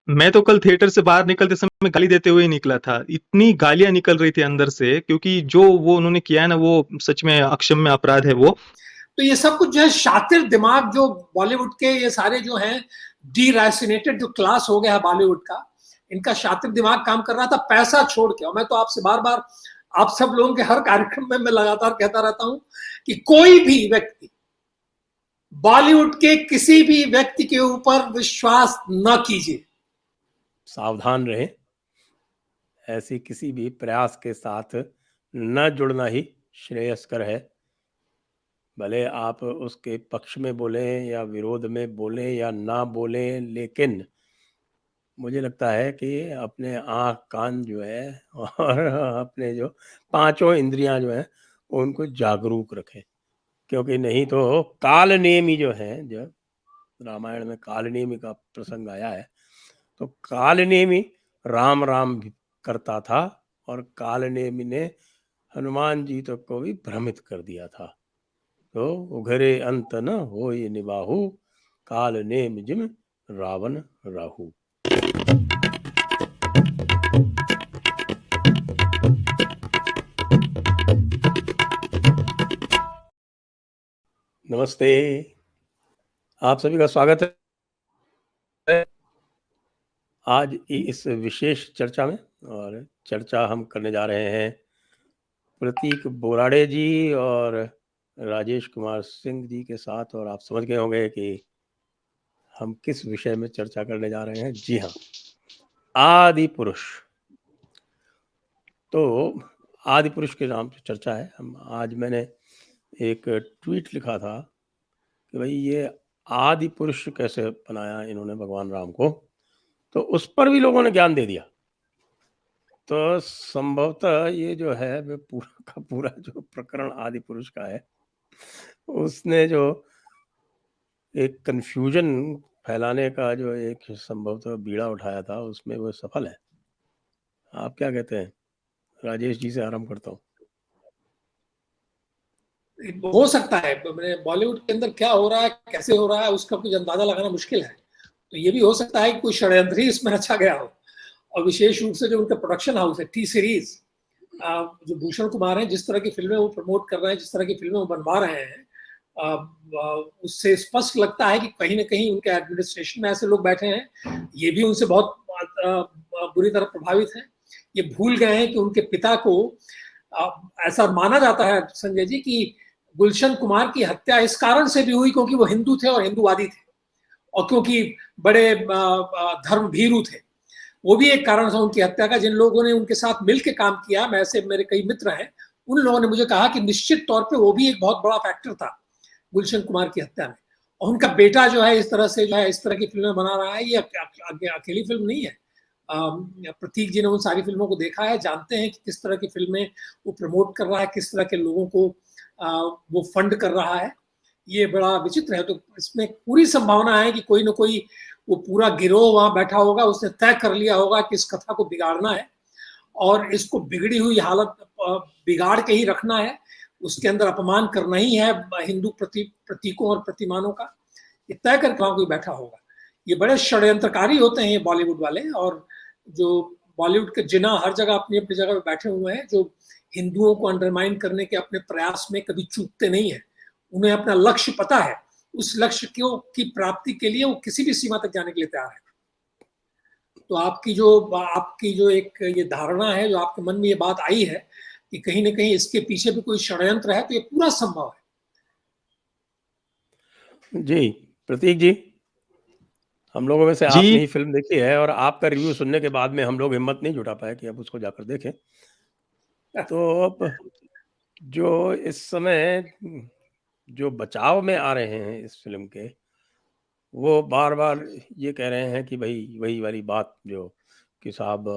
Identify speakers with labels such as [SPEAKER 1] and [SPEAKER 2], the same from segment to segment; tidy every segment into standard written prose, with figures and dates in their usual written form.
[SPEAKER 1] मैं तो कल थिएटर से बाहर निकलते समय गाली देते हुए ही निकला था। इतनी गालियाँ निकल रही थी अंदर से, क्योंकि जो वो उन्होंने किया है ना, वो सच में अक्षम्य अपराध है वो।
[SPEAKER 2] तो ये सब कुछ जो है शातिर दिमाग जो बॉलीवुड के ये सारे जो हैं डीरेसिनेटेड जो क्लास हो गया है बॉलीवुड का, इनका शातिर दिमाग काम कर रहा था पैसा छोड़ के। और मैं तो आपसे बार बार आप सब लोगों के हर कार्यक्रम में मैं लगातार कहता रहता हूं कि कोई भी व्यक्ति बॉलीवुड के किसी भी व्यक्ति के ऊपर विश्वास न कीजिए।
[SPEAKER 3] सावधान रहें, ऐसी किसी भी प्रयास के साथ न जुड़ना ही श्रेयस्कर है। भले आप उसके पक्ष में बोलें या विरोध में बोलें या ना बोलें, लेकिन मुझे लगता है कि अपने आँख कान जो है और अपने जो पांचों इंद्रियां जो हैं उनको जागरूक रखें, क्योंकि नहीं तो काल नेमी जो है, जब रामायण में काल नेमी का प्रसंग आया है, तो काल नेमी राम राम भी करता था और काल नेमी ने हनुमान जी तक को भी भ्रमित कर दिया था। तो उघरे अंत न होय निबाहु, काल नेम जिम रावण राहु। नमस्ते, आप सभी का स्वागत है आज इस विशेष चर्चा में। और चर्चा हम करने जा रहे हैं प्रतीक बोराड़े जी और राजेश कुमार सिंह जी के साथ। और आप समझ गए होंगे कि हम किस विषय में चर्चा करने जा रहे हैं। जी हाँ, आदि पुरुष। तो आदि पुरुष के नाम से चर्चा है। आज मैंने एक ट्वीट लिखा था कि भाई ये आदि पुरुष कैसे बनाया इन्होंने भगवान राम को, तो उस पर भी लोगों ने ज्ञान दे दिया। तो संभवतः ये जो है वे पूरा का पूरा जो प्रकरण आदि पुरुष का है, उसने जो एक कंफ्यूजन फैलाने का जो एक संभवतः बीड़ा उठाया था, उसमें वो सफल है। आप क्या कहते हैं? राजेश जी से आरंभ करता हूँ।
[SPEAKER 2] हो सकता है बॉलीवुड के अंदर क्या हो रहा है, कैसे हो रहा है, उसका कुछ अंदाजा लगाना मुश्किल है। तो ये भी हो सकता है कि कोई षड्यंत्र ही इसमें रचा गया हो। और विशेष रूप से जो उनका प्रोडक्शन हाउस है टी सीरीज, जो भूषण कुमार हैं, जिस तरह की फिल्में वो प्रमोट कर रहे हैं, जिस तरह की फिल्में वो बनवा रहे हैं, उससे स्पष्ट लगता है कि कहीं ना कहीं उनके एडमिनिस्ट्रेशन में ऐसे लोग बैठे हैं, ये भी उनसे बहुत बुरी तरह प्रभावित हैं। ये भूल गए हैं कि उनके पिता को ऐसा माना जाता है संजय जी कि गुलशन कुमार की हत्या इस कारण से भी हुई क्योंकि वो हिंदू थे और हिंदूवादी थे, और क्योंकि बड़े धर्म भीरू थे। वो भी एक कारण था उनकी हत्या का। जिन लोगों ने उनके साथ मिलकर काम किया, मैं ऐसे मेरे कई मित्र हैं, उन लोगों ने मुझे कहा कि निश्चित तौर पे वो भी एक बहुत बड़ा फैक्टर था गुलशन कुमार की हत्या में। और उनका बेटा जो है इस तरह से जो है इस तरह की फिल्में बना रहा है, ये अकेली फिल्म नहीं है। प्रतीक जी ने उन सारी फिल्मों को देखा है, जानते हैं कि किस तरह की फिल्में वो प्रमोट कर रहा है, किस तरह के लोगों को वो फंड कर रहा है। ये बड़ा विचित्र है। तो इसमें पूरी संभावना है कि कोई ना कोई वो पूरा गिरोह वहां बैठा होगा, उसने तय कर लिया होगा कि इस कथा को बिगाड़ना है और इसको बिगड़ी हुई हालत बिगाड़ के ही रखना है, उसके अंदर अपमान करना ही है हिंदू प्रतीकों और प्रतिमानों का। ये तय करके वहां कोई बैठा होगा। ये बड़े षड्यंत्रकारी होते हैं ये बॉलीवुड वाले, और जो बॉलीवुड के जिना हर जगह अपनी अपनी जगह पे बैठे हुए हैं, जो हिंदुओं को अंडरमाइन करने के अपने प्रयास में कभी चूकते नहीं है। उन्हें अपना लक्ष्य पता है, उस लक्ष्य की प्राप्ति के लिए वो किसी भी सीमा तक जाने के लिए तैयार है। तो आपकी जो एक ये धारणा है, जो आपके मन में ये बात आई है कि कहीं ना कहीं इसके पीछे भी कोई षड्यंत्र है, तो ये पूरा संभव है।
[SPEAKER 3] जी प्रतीक जी, हम लोगों में से
[SPEAKER 1] जी।
[SPEAKER 3] आपने ही फिल्म देखी है और आपका रिव्यू सुनने के बाद में हम लोग हिम्मत नहीं जुटा पाए कि अब उसको जाकर देखें। तो अब जो इस समय जो बचाव में आ रहे हैं इस फिल्म के, वो बार बार ये कह रहे हैं कि भाई वही वाली बात जो कि साहब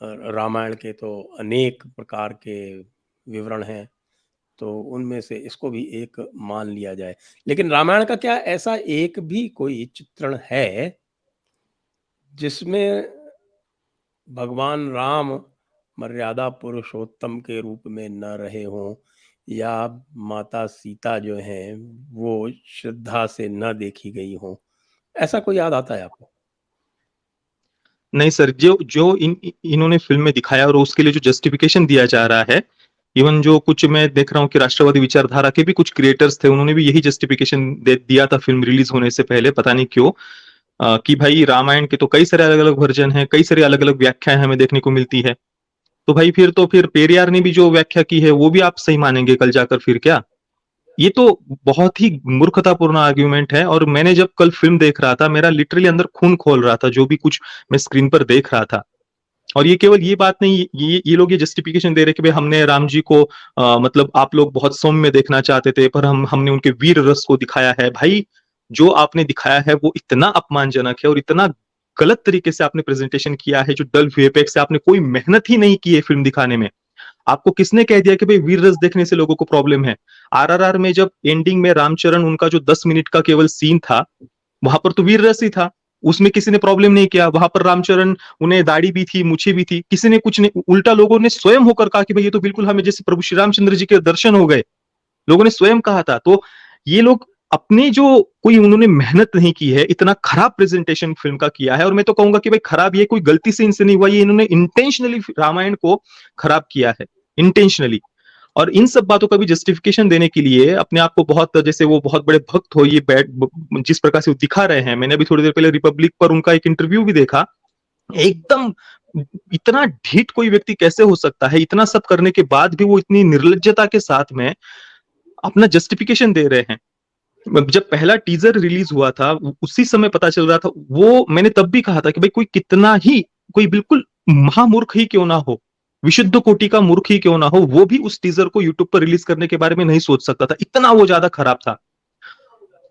[SPEAKER 3] रामायण के तो अनेक प्रकार के विवरण हैं, तो उनमें से इसको भी एक मान लिया जाए। लेकिन रामायण का क्या ऐसा एक भी कोई चित्रण है जिसमें भगवान राम मर्यादा पुरुषोत्तम के रूप में न रहे हों, या माता सीता जो हैं वो श्रद्धा से न देखी गई हों? ऐसा कोई याद आता है आपको?
[SPEAKER 1] नहीं सर, जो जो इन्होंने फिल्म में दिखाया और उसके लिए जो जस्टिफिकेशन दिया जा रहा है, इवन जो कुछ मैं देख रहा हूँ कि राष्ट्रवादी विचारधारा के भी कुछ क्रिएटर्स थे, उन्होंने भी यही जस्टिफिकेशन दिया था फिल्म रिलीज होने से पहले, पता नहीं क्यों, कि भाई रामायण के तो कई सारे अलग अलग वर्जन हैं, कई सारी अलग अलग व्याख्याएं हमें देखने को मिलती है। तो भाई फिर पेरियार ने भी जो व्याख्या की है वो भी आप सही मानेंगे कल जाकर फिर क्या? ये तो बहुत ही मूर्खतापूर्ण आर्ग्यूमेंट है। और मैंने जब कल फिल्म देख रहा था, मेरा लिटरली अंदर खून खोल रहा था जो भी कुछ मैं स्क्रीन पर देख रहा था। और ये केवल ये बात नहीं, ये लोग ये जस्टिफिकेशन दे रहे कि भाई हमने राम जी को मतलब आप लोग बहुत सौम्य देखना चाहते थे, पर हमने उनके वीर रस को दिखाया है। भाई जो आपने दिखाया है वो इतना अपमानजनक है और इतना गलत तरीके से आपने प्रेजेंटेशन किया है, जो डल वीएफएक्स से आपने कोई मेहनत ही नहीं की है फिल्म दिखाने में। आपको किसने कह दिया कि भाई वीर रस देखने से लोगों को प्रॉब्लम है? आरआरआर में जब एंडिंग में रामचरण उनका जो 10 मिनट का केवल सीन था, वहां पर तो वीर रस ही था, उसमें किसी ने प्रॉब्लम नहीं किया। वहां पर रामचरण, उन्हें दाढ़ी भी थी, मूछें भी थी, किसी ने कुछ नहीं, उल्टा लोगों ने स्वयं होकर कहा कि भाई ये तो बिल्कुल हमें जैसे प्रभु श्री रामचंद्र जी के दर्शन हो गए, लोगों ने स्वयं कहा था। तो ये लोग अपने जो कोई उन्होंने मेहनत नहीं की है, इतना खराब प्रेजेंटेशन फिल्म का किया है। और मैं तो कहूंगा कि भाई खराब ये कोई गलती से इनसे नहीं हुआ, ये इन्होंने इंटेंशनली रामायण को खराब किया है, इंटेंशनली। और इन सब बातों का भी जस्टिफिकेशन देने के लिए अपने आप को बहुत, जैसे वो बहुत बड़े भक्त हो, ये जिस प्रकार से वो दिखा रहे हैं। मैंने अभी थोड़ी देर पहले रिपब्लिक पर उनका एक इंटरव्यू भी देखा, एकदम इतना ढीठ कोई व्यक्ति कैसे हो सकता है? इतना सब करने के बाद भी वो इतनी निर्लज्जता के साथ में अपना जस्टिफिकेशन दे रहे हैं। जब पहला टीजर रिलीज हुआ था, उसी समय पता चल रहा था, वो मैंने तब भी कहा था कि भाई कोई बिल्कुल महामूर्ख ही क्यों ना हो, विशुद्ध कोटि का मूर्ख ही क्यों ना हो, वो भी उस टीजर को यूट्यूब पर रिलीज करने के बारे में नहीं सोच सकता था, इतना वो ज्यादा खराब था।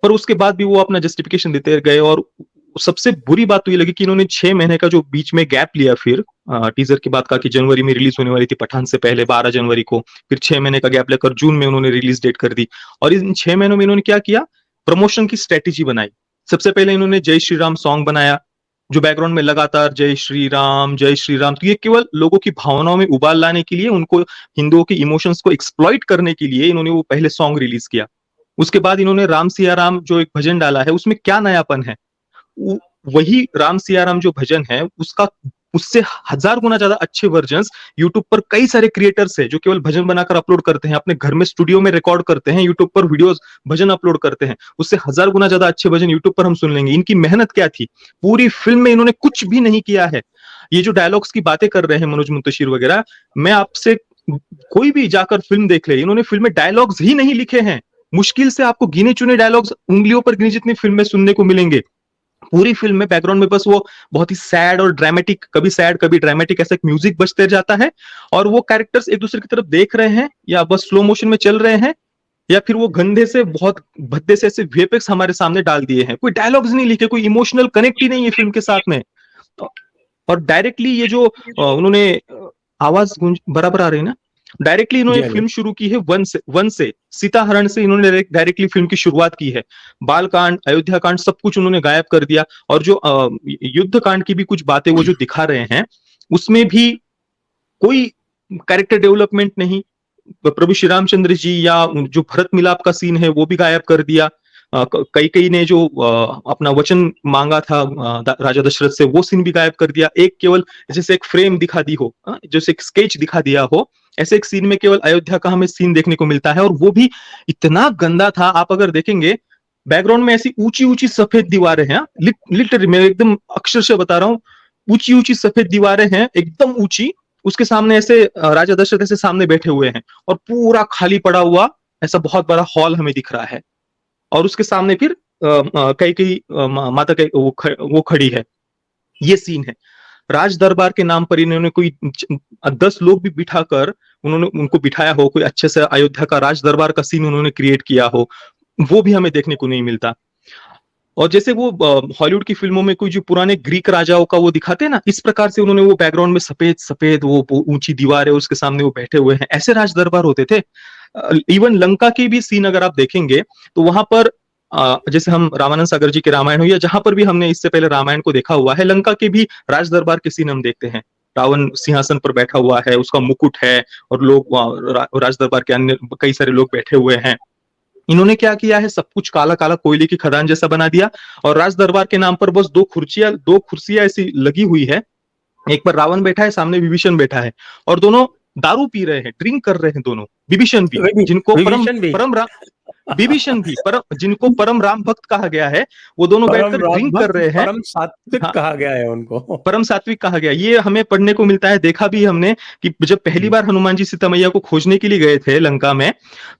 [SPEAKER 1] पर उसके बाद भी वो अपना जस्टिफिकेशन देते गए। और सबसे बुरी बात तो ये लगी कि इन्होंने 6 महीने का जो बीच में गैप लिया, फिर टीजर की बात कहा कि जनवरी में रिलीज होने वाली थी पठान से पहले 12 जनवरी को, फिर 6 महीने का गैप लेकर जून में उन्होंने रिलीज डेट कर दी। और इन 6 महीनों में इन्होंने क्या किया? प्रमोशन की स्ट्रेटेजी बनाई। सबसे पहले इन्होंने जय श्री राम सॉन्ग बनाया, जो बैकग्राउंड में लगातार जय श्री राम जय श्री राम, तो ये केवल लोगों की भावनाओं में उबाल लाने के लिए, उनको हिंदुओं के इमोशंस को एक्सप्लॉइट करने के लिए इन्होंने वो पहले सॉन्ग रिलीज किया। उसके बाद इन्होंने राम सिया राम जो एक भजन डाला है, उसमें क्या नयापन है? वही राम सिया राम जो भजन है, उसका उससे 1000 गुना ज्यादा अच्छे वर्जन्स यूट्यूब पर कई सारे क्रिएटर्स हैं जो केवल भजन बनाकर अपलोड करते हैं, अपने घर में स्टूडियो में रिकॉर्ड करते हैं, यूट्यूब पर वीडियोस भजन अपलोड करते हैं, उससे 1000 गुना ज्यादा अच्छे भजन यूट्यूब पर हम सुन लेंगे। इनकी मेहनत क्या थी? पूरी फिल्म में इन्होंने कुछ भी नहीं किया है। ये जो डायलॉग्स की बातें कर रहे हैं मनोज मुंतशिर वगैरह, मैं आपसे, कोई भी जाकर फिल्म देख ले, इन्होंने फिल्म में डायलॉग्स ही नहीं लिखे हैं। मुश्किल से आपको गिने चुने डायलॉग्स, उंगलियों पर गिने जितनी फिल्म में सुनने को मिलेंगे। पूरी फिल्म में बैकग्राउंड में बस वो बहुत ही सैड और ड्रामेटिक, कभी सैड कभी ड्रामेटिक ऐसा म्यूजिक बजते जाता है, और वो कैरेक्टर्स एक दूसरे की तरफ देख रहे हैं, या बस स्लो मोशन में चल रहे हैं, या फिर वो गंदे से, बहुत भद्दे से ऐसे वीएफएक्स हमारे सामने डाल दिए हैं। कोई डायलॉग्स नहीं लिखे, कोई इमोशनल कनेक्ट ही नहीं है फिल्म के साथ में। और डायरेक्टली ये जो उन्होंने, आवाज बराबर आ रही है ना? डायरेक्टली इन्होंने फिल्म शुरू की है वन से सीताहरण से इन्होंने डायरेक्टली फिल्म की शुरुआत की है। बालकांड, अयोध्या कांड, सब कुछ उन्होंने गायब कर दिया। और जो युद्ध कांड की भी कुछ बातें वो जो दिखा रहे हैं, उसमें भी कोई कैरेक्टर डेवलपमेंट नहीं। प्रभु श्री रामचंद्र जी या जो भरत मिलाप का सीन है वो भी गायब कर दिया। कई ने जो अपना वचन मांगा था राजा दशरथ से, वो सीन भी गायब कर दिया। एक केवल जैसे एक फ्रेम दिखा दी हो, जैसे एक स्केच दिखा दिया हो, ऐसे एक सीन में केवल अयोध्या का हमें सीन देखने को मिलता है, और वो भी इतना गंदा था। आप अगर देखेंगे बैकग्राउंड में ऐसी ऊंची ऊंची सफेद दीवारें हैं, लिटरली मैं एकदम अक्षरशः बता रहा हूँ, ऊंची ऊंची सफेद दीवारें हैं, एकदम ऊंची। उसके सामने ऐसे राजा दशरथ ऐसे सामने बैठे हुए हैं, और पूरा खाली पड़ा हुआ ऐसा बहुत बड़ा हॉल हमें दिख रहा है, और उसके सामने फिर कई माता वो खड़ी है। ये सीन है। राज दरबार के नाम पर इन्होंने कोई 10 लोग भी बिठाकर उन्होंने उनको बिठाया हो, कोई अच्छे से अयोध्या का राज दरबार का सीन उन्होंने क्रिएट किया हो, वो भी हमें देखने को नहीं मिलता। और जैसे वो हॉलीवुड की फिल्मों में कोई जो पुराने ग्रीक राजाओं का वो दिखाते हैं ना, इस प्रकार से उन्होंने वो बैकग्राउंड में सफेद सफेद वो ऊंची दीवार है, उसके सामने वो बैठे हुए हैं, ऐसे राज दरबार होते थे। इवन लंका के भी सीन अगर आप देखेंगे तो वहां पर जैसे हम रामानंद सागर जी के रामायण हो, या जहां पर भी हमने इससे पहले रामायण को देखा हुआ है, लंका के भी राज दरबार के सीन हम देखते हैं। रावण सिंहासन पर बैठा हुआ है, उसका मुकुट है, और लोग राज दरबार के अन्य कई सारे लोग बैठे हुए हैं। इन्होंने क्या किया है? सब कुछ काला काला कोयले की खदान जैसा बना दिया, और राज दरबार के नाम पर बस दो कुर्सियां ऐसी लगी हुई है, एक पर रावण बैठा है, सामने विभीषण बैठा है, और दोनों दारू पी रहे हैं, ड्रिंक कर रहे हैं दोनों। विभीषण भी, जिनको परम
[SPEAKER 3] विभीषण भी
[SPEAKER 1] परम राम विभीषण भी परम, जिनको परम राम भक्त कहा गया है, वो दोनों
[SPEAKER 3] परम
[SPEAKER 1] बैठकर
[SPEAKER 3] राम
[SPEAKER 1] ड्रिंक कर
[SPEAKER 3] भक्त,
[SPEAKER 1] रहे हैं।
[SPEAKER 3] परम सात्विक
[SPEAKER 1] हाँ,
[SPEAKER 3] कहा गया है उनको।
[SPEAKER 1] परम सात्विक कहा गया। ये हमें पढ़ने को मिलता है, देखा भी हमने कि जब पहली बार हनुमान जी सीता मैया को खोजने के लिए गए थे लंका में,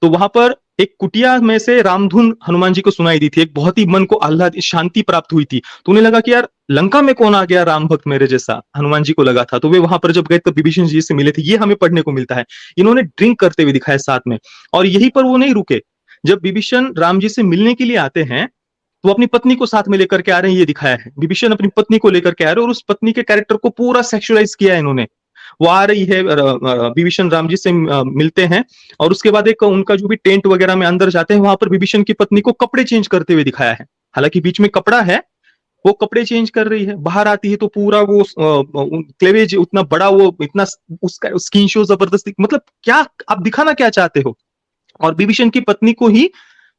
[SPEAKER 1] तो वहां पर एक कुटिया में से रामधुन हनुमान जी को सुनाई दी थी, एक बहुत ही मन को आह्लाद शांति प्राप्त हुई थी। तो उन्हें लगा कि यार लंका में कौन आ गया राम भक्त मेरे जैसा, हनुमान जी को लगा था। तो वे वहां पर जब गए तो विभीषण जी से मिले थे, ये हमें पढ़ने को मिलता है। इन्होंने ड्रिंक करते हुए दिखाया साथ में, और यहीं पर वो नहीं रुके। जब विभीषण राम जी से मिलने के लिए आते हैं, तो अपनी पत्नी को साथ में लेकर के आ रहे हैं, ये दिखाया है। विभीषण अपनी पत्नी को लेकर के आ रहे हैं, और उस पत्नी के कैरेक्टर को पूरा सेक्सुअलाइज किया है इन्होंने। वो आ रही है, विभीषण राम जी से मिलते हैं, और उसके बाद एक उनका जो भी टेंट वगैरह में अंदर जाते हैं, वहां पर विभीषण की पत्नी को कपड़े चेंज करते हुए दिखाया है। हालांकि बीच में कपड़ा है, वो कपड़े चेंज कर रही है, बाहर आती है तो पूरा वो क्लेवेज उतना बड़ा, वो इतना उसका स्किन शो जबरदस्ती, मतलब क्या आप दिखाना क्या चाहते हो। और विभीषण की पत्नी को ही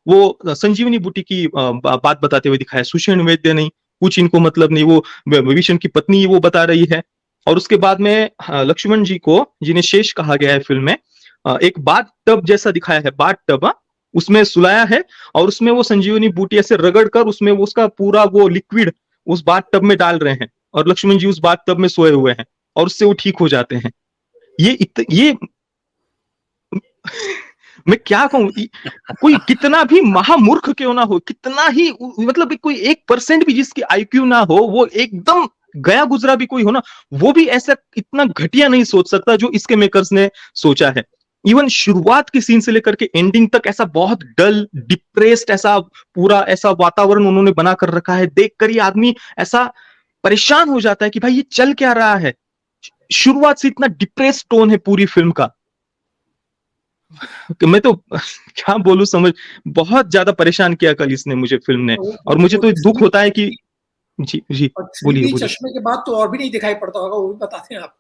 [SPEAKER 1] वो संजीवनी बूटी की बात बताते हुए दिखाया, सुषेण वैद्य नहीं, कुछ इनको मतलब नहीं, वो विभीषण की पत्नी वो बता रही है। और उसके बाद में लक्ष्मण जी को, जिन्हें शेष कहा गया है फिल्म में, एक बाथ टब जैसा दिखाया है, बाथ टब, उसमें सुलाया है, और उसमें वो संजीवनी बूटी ऐसे रगड़ कर उसमें उसका पूरा वो लिक्विड उस बाथ टब में डाल रहे हैं, और लक्ष्मण जी उस बाथ टब में सोए हुए हैं, और उससे वो ठीक हो जाते हैं। ये मैं क्या कहूं, कोई कितना भी महामूर्ख क्यों ना हो, कितना ही मतलब कोई 1% भी जिसकी आईक्यू ना हो, वो एकदम गया गुजरा भी कोई हो ना, वो भी ऐसा इतना घटिया नहीं सोच सकता जो इसके मेकर्स ने सोचा है। इवन शुरुआत की सीन से लेकर के एंडिंग तक ऐसा बहुत डल डिप्रेस्ड, ऐसा पूरा ऐसा वातावरण उन्होंने बना कर रखा है, देखकर ही आदमी ऐसा परेशान हो जाता है कि भाई ये चल क्या रहा है। शुरुआत से इतना डिप्रेस्ड टोन है पूरी फिल्म का कि मैं तो क्या बोलूं, समझ बहुत ज्यादा परेशान किया कल इसने मुझे, फिल्म ने। और मुझे तो दुख होता है कि जी जी,
[SPEAKER 2] और
[SPEAKER 1] बोलिए
[SPEAKER 2] 3D
[SPEAKER 1] बोलिए।
[SPEAKER 2] चश्मे के बाद तो और भी नहीं दिखाई पड़ता होगा, वो भी बताते हैं आप।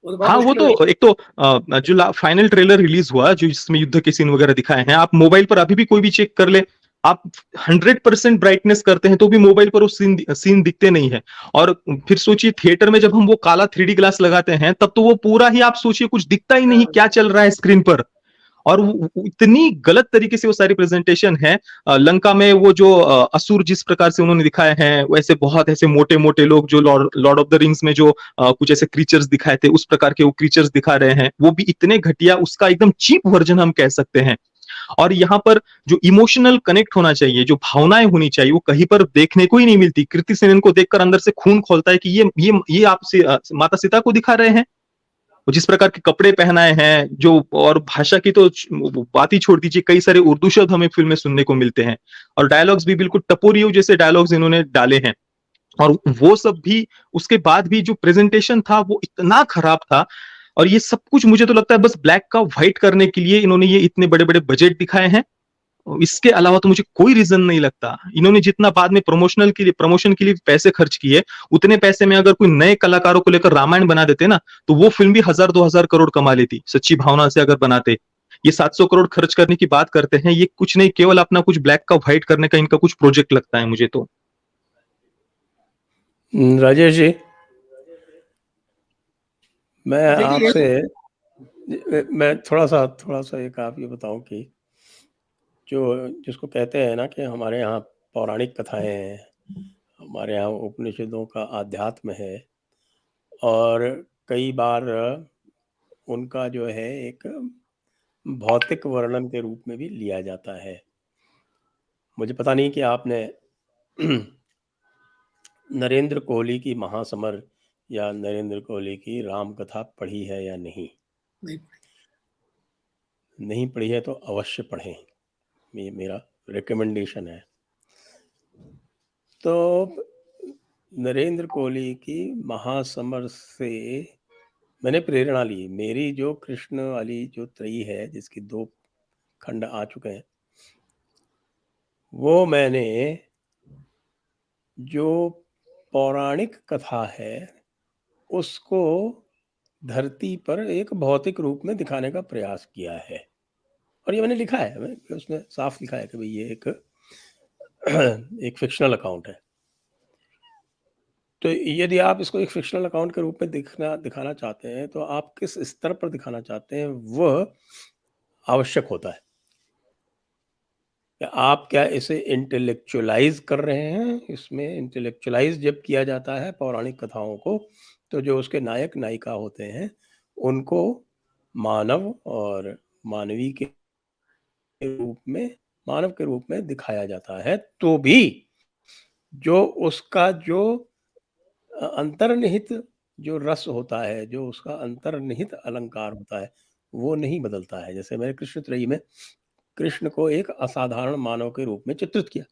[SPEAKER 2] वो तो बहुत
[SPEAKER 1] हाँ, वो
[SPEAKER 2] मुश्किल हो
[SPEAKER 1] तो एक तो जो फाइनल ट्रेलर रिलीज हुआ, जो जिसमें युद्ध के सीन वगैरह दिखाए हैं, आप मोबाइल पर अभी भी कोई भी चेक कर ले, आप 100% ब्राइटनेस करते हैं तो भी मोबाइल पर वो सीन दिखते नहीं है। और फिर सोचिए थिएटर में जब हम वो काला 3D ग्लास लगाते हैं, तब तो वो पूरा ही आप सोचिए कुछ दिखता ही नहीं क्या चल रहा है स्क्रीन पर। और इतनी गलत तरीके से वो सारी प्रेजेंटेशन है। लंका में वो जो असुर जिस प्रकार से उन्होंने दिखाए हैं, वैसे बहुत ऐसे मोटे मोटे लोग, जो लॉर्ड ऑफ द रिंग्स में जो कुछ ऐसे क्रीचर्स दिखाए थे, उस प्रकार के वो क्रीचर्स दिखा रहे हैं, वो भी इतने घटिया, उसका एकदम चीप वर्जन हम कह सकते हैं। और यहाँ पर जो इमोशनल कनेक्ट होना चाहिए, जो भावनाएं होनी चाहिए, वो कहीं पर देखने को ही नहीं मिलती। कृति सेनन को देखकर अंदर से खून खोलता है कि ये आपसे माता सीता को दिखा रहे हैं। जिस प्रकार के कपड़े पहनाए हैं, जो और भाषा की तो बात ही छोड़ दीजिए, कई सारे उर्दू शब्द हमें फिल्म में सुनने को मिलते हैं, और डायलॉग्स भी बिल्कुल टपोरियो जैसे डायलॉग्स इन्होंने डाले हैं। और वो सब भी, उसके बाद भी जो प्रेजेंटेशन था वो इतना खराब था। और ये सब कुछ मुझे तो लगता है बस ब्लैक का व्हाइट करने के लिए इन्होंने ये इतने बड़े बड़े बजट दिखाए हैं। इसके अलावा तो मुझे कोई रीजन नहीं लगता। इन्होंने जितना बाद में प्रमोशन के लिए पैसे खर्च किए, उतने पैसे में अगर कोई नए कलाकारों को लेकर रामायण बना देते ना, तो वो फिल्म भी 1000-2000 करोड़ कमा लेती, सच्ची भावना से अगर बनाते। ये 700 करोड़ खर्च करने की बात करते हैं, ये कुछ नहीं, केवल अपना कुछ ब्लैक का व्हाइट करने का इनका कुछ प्रोजेक्ट लगता है मुझे तो।
[SPEAKER 3] राजेश जी, मैं
[SPEAKER 2] देखिए
[SPEAKER 3] आपसे मैं थोड़ा सा एक आप ये बताऊं कि जो जिसको कहते हैं ना कि हमारे यहाँ पौराणिक कथाएं हैं, हमारे यहाँ उपनिषदों का आध्यात्म है, और कई बार उनका जो है एक भौतिक वर्णन के रूप में भी लिया जाता है। मुझे पता नहीं कि आपने नरेंद्र कोहली की महासमर या नरेंद्र कोहली की राम कथा पढ़ी है या नहीं। नहीं पढ़ी है तो अवश्य पढ़ें, ये मेरा रिकमेंडेशन है। तो नरेंद्र कोहली की महासमर से मैंने प्रेरणा ली। मेरी जो कृष्ण वाली जो त्रयी है, जिसकी 2 खंड आ चुके हैं, वो मैंने जो पौराणिक कथा है उसको धरती पर एक भौतिक रूप में दिखाने का प्रयास किया है। और ये मैंने लिखा है, उसमें साफ लिखा है कि भाई ये एक फिक्शनल अकाउंट है। तो यदि आप इसको एक फ़िक्शनल अकाउंट के रूप में दिखाना चाहते हैं, तो आप किस स्तर पर दिखाना चाहते हैं, वह आवश्यक होता है। आप क्या इसे इंटेलेक्चुअलाइज़ कर रहे हैं? इसमें इंटेलेक्चुअलाइज़ जब किया जाता है पौराणिक कथाओं को, तो जो उसके नायक-नायिका होते हैं, उनको मानव और मानवी के रूप में मानव के रूप में दिखाया जाता है, तो भी जो उसका जो अंतर्निहित जो रस होता है, जो उसका अंतर्निहित अलंकार होता है, वो नहीं बदलता है। जैसे मैंने कृष्ण त्रयी में कृष्ण को एक असाधारण मानव के रूप में चित्रित किया,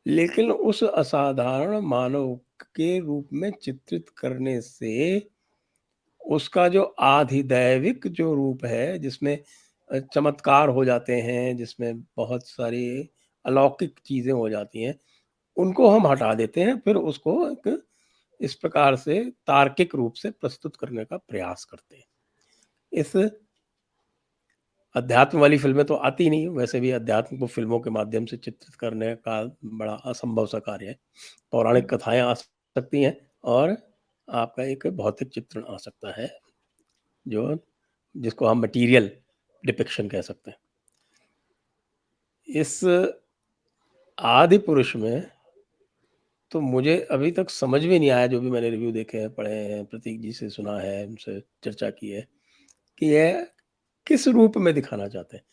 [SPEAKER 3] लेकिन उस असाधारण मानव के रूप में चित्रित करने से उसका जो आधिदैविक जो रूप है, जिसमें चमत्कार हो जाते हैं, जिसमें बहुत सारी अलौकिक चीज़ें हो जाती हैं, उनको हम हटा देते हैं, फिर उसको एक इस प्रकार से तार्किक रूप से प्रस्तुत करने का प्रयास करते हैं। इस अध्यात्म वाली फ़िल्में तो आती नहीं, वैसे भी अध्यात्म को फ़िल्मों के माध्यम से चित्रित करने का बड़ा असंभव सा कार्य है। पौराणिक कथाएँ आ सकती हैं और आपका एक भौतिक चित्रण आ सकता है, जिसको हम मटीरियल डिपिक्शन कह सकते हैं। इस आदि पुरुष में तो मुझे अभी तक समझ में नहीं आया, जो भी मैंने रिव्यू देखे हैं, पढ़े हैं, प्रतीक जी से सुना है, उनसे चर्चा की है, कि यह किस रूप में दिखाना चाहते हैं।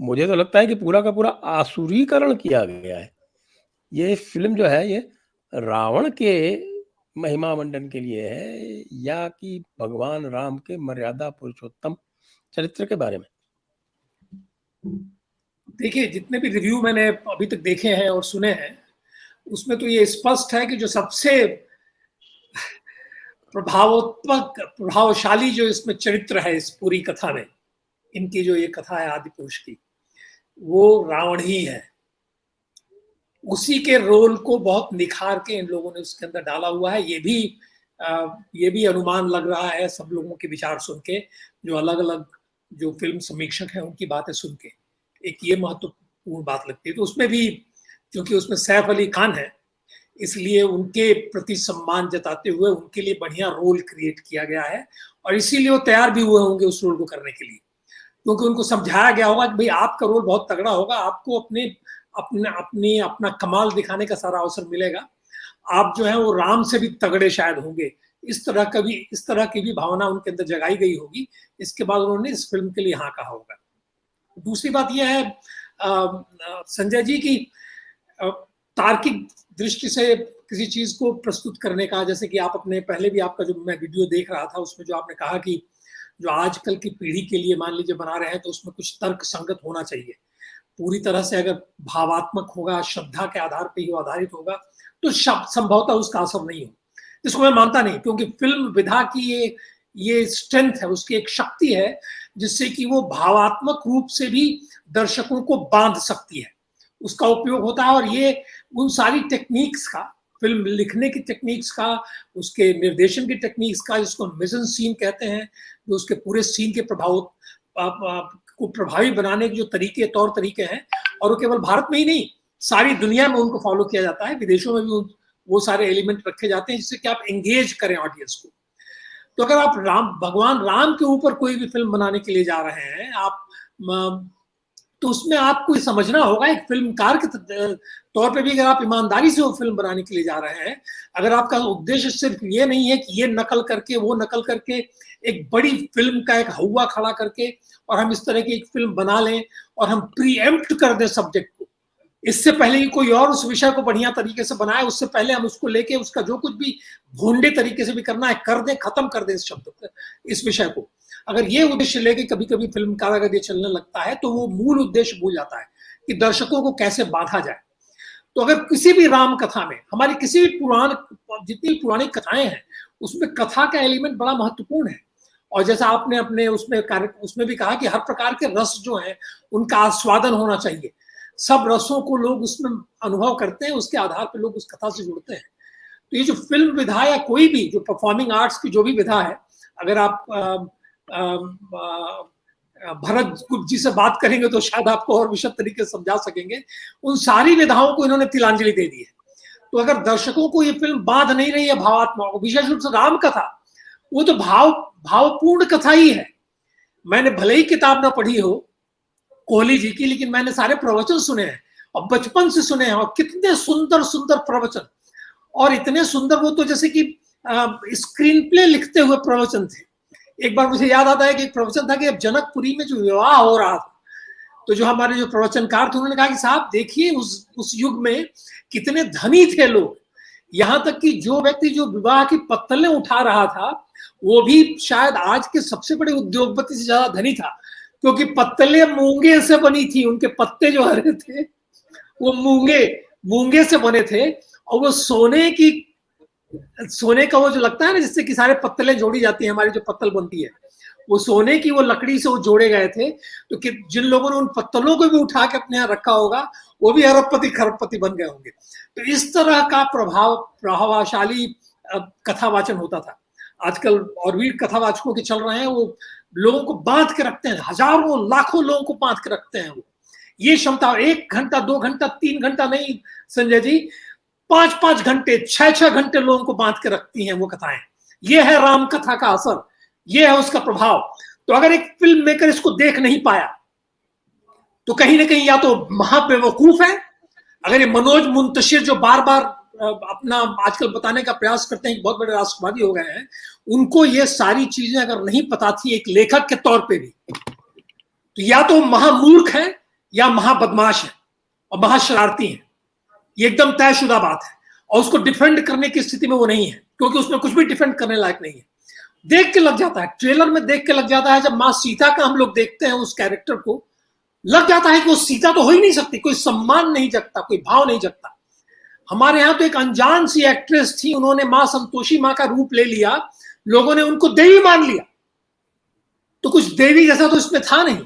[SPEAKER 3] मुझे तो लगता है कि पूरा का पूरा आसुरीकरण किया गया है। ये फ़िल्म जो है, ये रावण के महिमा मंडन के लिए है, या कि भगवान राम के मर्यादा पुरुषोत्तम चरित्र के बारे में?
[SPEAKER 2] देखिए, जितने भी रिव्यू मैंने अभी तक देखे हैं और सुने हैं, उसमें तो ये स्पष्ट है कि जो सबसे प्रभावशाली जो इसमें चरित्र है इस पूरी कथा में, इनकी जो ये कथा है आदि पुरुष की, वो रावण ही है। उसी के रोल को बहुत निखार के इन लोगों ने उसके अंदर डाला हुआ है। ये भी अनुमान लग रहा है सब लोगों के विचार सुन के, जो अलग अलग जो फिल्म समीक्षक हैं उनकी बातें सुन के, एक ये महत्वपूर्ण बात लगती है। तो उसमें भी, क्योंकि उसमें सैफ अली खान है, इसलिए उनके प्रति सम्मान जताते हुए उनके लिए बढ़िया रोल क्रिएट किया गया है, और इसीलिए वो तैयार भी हुए होंगे उस रोल को करने के लिए, क्योंकि उनको समझाया गया होगा कि भाई आपका रोल बहुत तगड़ा होगा, आपको अपना कमाल दिखाने का सारा अवसर मिलेगा, आप जो है वो राम से भी तगड़े शायद होंगे। इस तरह की भी भावना उनके अंदर जगाई गई होगी। इसके बाद उन्होंने इस फिल्म के लिए हाँ कहा होगा। दूसरी बात यह है संजय जी की तार्किक दृष्टि से किसी चीज को प्रस्तुत करने का, जैसे कि आप अपने पहले भी आपका जो मैं वीडियो देख रहा था उसमें जो आपने कहा कि जो आजकल की पीढ़ी के लिए मान लीजिए बना रहे हैं, तो उसमें कुछ तर्क संगत होना चाहिए। पूरी तरह से अगर भावात्मक होगा, श्रद्धा के आधार पर ही आधारित होगा, तो संभवतः उसका असर नहीं हो, इसको मैं मानता नहीं, क्योंकि फिल्म विधा की ये स्ट्रेंथ है, उसकी एक शक्ति है, जिससे कि वो भावात्मक रूप से भी दर्शकों को बांध सकती है, उसका उपयोग होता है। और ये उन सारी टेक्निक्स का, फिल्म लिखने की टेक्निक्स का, उसके निर्देशन की टेक्निक्स का, जिसको मिशन सीन कहते हैं, जो उसके पूरे सीन के प्रभाव को प्रभावी बनाने के जो तौर तरीके हैं, और वो केवल भारत में ही नहीं, सारी दुनिया में उनको फॉलो किया जाता है, विदेशों में भी वो सारे एलिमेंट रखे जाते हैं, जिससे कि आप एंगेज करें ऑडियंस को। तो अगर आप भगवान राम के ऊपर कोई भी फिल्म बनाने के लिए जा रहे हैं आप, तो उसमें आपको ये समझना होगा, एक फिल्मकार के तौर पे भी अगर आप ईमानदारी से वो फिल्म बनाने के लिए जा रहे हैं, अगर आपका उद्देश्य सिर्फ ये नहीं है कि ये नकल करके वो नकल करके एक बड़ी फिल्म का एक हवा खड़ा करके और हम इस तरह की एक फिल्म बना लें और हम प्रीएम्प्ट कर दें सब्जेक्ट को, इससे पहले कि कोई और उस विषय को बढ़िया तरीके से बनाए, उससे पहले हम उसको लेके उसका जो कुछ भी भोंडे तरीके से भी करना है कर दें, खत्म कर दें इस विषय को। अगर ये उद्देश्य लेके कभी कभी फिल्मकार अगर ये चलने लगता है, तो वो मूल उद्देश्य भूल जाता है कि दर्शकों को कैसे बांधा जाए। तो अगर किसी भी राम कथा में, हमारी किसी भी जितनी पुरानी कथाएं हैं, उसमें कथा का एलिमेंट बड़ा महत्वपूर्ण है। और जैसा आपने अपने उसमें भी कहा कि हर प्रकार के रस जो है उनका आस्वादन होना चाहिए, सब रसों को लोग उसमें अनुभव करते हैं, उसके आधार पर लोग उस कथा से जुड़ते हैं। तो ये जो फिल्म विधा या कोई भी जो परफॉर्मिंग आर्ट्स की जो भी विधा है, अगर आप भरत गुप्त जी से बात करेंगे तो शायद आपको और विशद तरीके से समझा सकेंगे, उन सारी विधाओं को इन्होंने तिलांजलि दे दी है। तो अगर दर्शकों को ये फिल्म बांध नहीं रही है भावात्मक, विशेष रूप से राम कथा, वो तो भावपूर्ण कथा ही है। मैंने भले ही किताब ना पढ़ी हो कोहली जी की, लेकिन मैंने सारे प्रवचन सुने हैं और बचपन से सुने हैं, और कितने सुंदर सुंदर प्रवचन, और इतने सुंदर, वो तो जैसे कि स्क्रीन प्ले लिखते हुए प्रवचन थे। एक बार मुझे याद आता है कि एक प्रवचन था कि अब जनकपुरी में जो विवाह हो रहा था, तो जो हमारे जो प्रवचनकार थे उन्होंने कहा कि साहब देखिए उस युग में कितने धनी थे लोग, यहाँ तक कि जो व्यक्ति जो विवाह की पत्तलें उठा रहा था वो भी शायद आज के सबसे बड़े उद्योगपति से ज्यादा धनी था, क्योंकि पत्तलें मूंगे से बनी थी, उनके पत्ते जो हरे थे वो मूंगे से बने थे, और वो सोने का वो जो लगता है ना जिससे कि सारे पत्तलें जोड़ी जाती है, हमारी जो पत्तल बनती है वो सोने की वो लकड़ी से वो जोड़े गए थे। तो कि जिन लोगों ने उन पत्तलों को भी उठा के अपने यहाँ रखा होगा वो भी अरबपति खरबपति बन गए होंगे। तो इस तरह का प्रभावशाली कथावाचन होता था। आजकल और भी कथावाचकों के चल रहे हैं, वो लोगों को बांध के रखते हैं, हजारों लाखों लोगों को बांध के रखते हैं। वो ये क्षमता 1 घंटा 2 घंटा 3 घंटा नहीं संजय जी, 5-5 घंटे 6-6 घंटे लोगों को बांध के रखती हैं वो कथाएं। ये है राम कथा का असर, ये है उसका प्रभाव। तो अगर एक फिल्म मेकर इसको देख नहीं पाया तो कहीं ना कहीं या तो महाबेवकूफ है। अगर ये मनोज मुंतशिर जो बार बार अपना आजकल बताने का प्रयास करते हैं कि बहुत बड़े राष्ट्रवादी हो गए हैं, उनको ये सारी चीजें अगर नहीं पता थी एक लेखक के तौर पे भी, तो या तो महामूर्ख है या महाबदमाश है और महाशरारती है। ये एकदम तयशुदा बात है, और उसको डिफेंड करने की स्थिति में वो नहीं है, क्योंकि उसमें कुछ भी डिफेंड करने लायक नहीं है। देख के लग जाता है, ट्रेलर में देख के लग जाता है। जब माँ सीता का हम लोग देखते हैं उस कैरेक्टर को, लग जाता है कि वो सीता तो हो ही नहीं सकती, कोई सम्मान नहीं जगता, कोई भाव नहीं जगता। हमारे यहाँ तो एक अनजान सी एक्ट्रेस थी, उन्होंने माँ संतोषी माँ का रूप ले लिया, लोगों ने उनको देवी मान लिया, तो कुछ देवी जैसा तो इसमें था नहीं।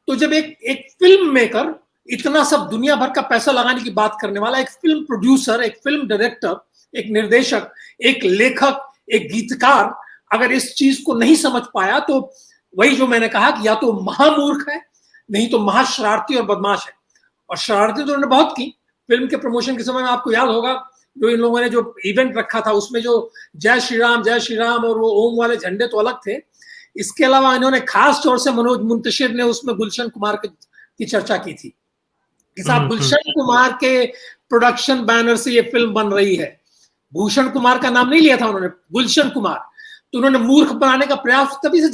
[SPEAKER 2] तो जब एक फिल्म मेकर, इतना सब दुनिया भर का पैसा लगाने की बात करने वाला एक फिल्म प्रोड्यूसर, एक फिल्म डायरेक्टर, एक निर्देशक, एक लेखक, एक गीतकार अगर इस चीज को नहीं समझ पाया, तो वही जो मैंने कहा कि या तो महामूर्ख है, नहीं तो महाशरारती और बदमाश है। और शरारती तो उन्होंने बहुत की। फिल्म के प्रमोशन के समय में आपको याद होगा जो इन लोगों ने जो इवेंट रखा था, उसमें जो जय श्री राम और वो ओम वाले झंडे तो अलग थे। इसके अलावा इन्होंने खास तौर से मनोज मुंतशिर ने उसमें गुलशन कुमार की चर्चा की थी कि साहब गुलशन कुमार के प्रोडक्शन बैनर से ये फिल्म बन रही है। भूषण कुमार का नाम नहीं लिया था उन्होंने, गुलशन कुमार। तो उन्होंने मूर्ख बनाने का प्रयास तभी से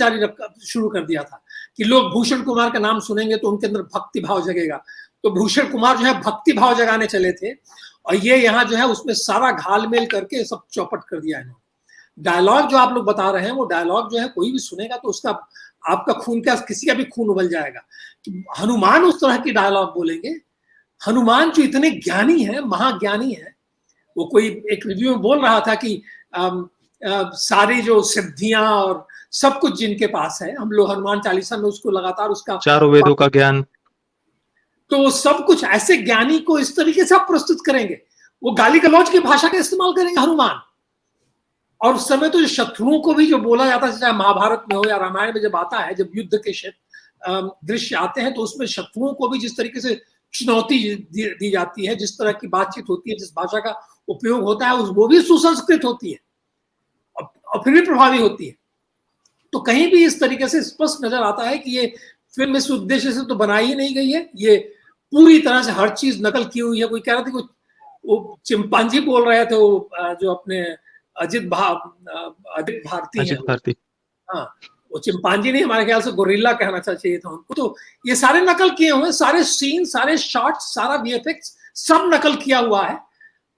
[SPEAKER 2] शुरू कर दिया था कि लोग भूषण कुमार का नाम सुनेंगे तो उनके अंदर भक्ति भाव जगेगा। तो भूषण कुमार जो है भक्ति भाव जगाने चले थे, और ये यहाँ जो है उसमें सारा घालमेल करके सब चौपट कर दिया इन्होंने। डायलॉग जो आप लोग बता रहे हैं, वो डायलॉग जो है कोई भी सुनेगा तो उसका आपका खून क्या, किसी का भी खून उबल जाएगा। हनुमान उस तरह की डायलॉग बोलेंगे। हनुमान जो इतने ज्ञानी है, महाज्ञानी है, वो कोई एक रिव्यू में बोल रहा था कि सारी जो सिद्धियां और सब कुछ जिनके पास है, हम लोग हनुमान चालीसा में उसको लगातार उसका
[SPEAKER 1] चारों वेदों का ज्ञान,
[SPEAKER 2] तो सब कुछ ऐसे ज्ञानी को इस तरीके से आप प्रस्तुत करेंगे, वो गाली गलौज की भाषा का इस्तेमाल करेंगे हनुमान। और उस समय तो जो शत्रुओं को भी जो बोला जाता है, चाहे महाभारत में हो या रामायण में जब आता है, जब युद्ध के दृश्य आते हैं, तो उसमें शत्रुओं को भी जिस तरीके से चुनौती दी जाती है, जिस तरह की बातचीत होती है, जिस भाषा का उपयोग होता है, वो भी सुसंस्कृत होती है और फिर भी प्रभावी होती है। तो कहीं भी इस तरीके से स्पष्ट नजर आता है कि ये फिल्म इस उद्देश्य से तो बनाई ही नहीं गई है, ये पूरी तरह से हर चीज नकल की हुई है। कोई कह रहा था, वो चिंपांजी बोल रहे थे, वो जो अपने अजित भारती है, हाँ, वो चिंपांजी नहीं, हमारे ख्याल से गोरिल्ला कहना चाहिए था उनको। तो ये सारे नकल किए हुए, सारे सीन, सारे शॉट्स, सारा वीएफएक्स सब नकल किया हुआ है,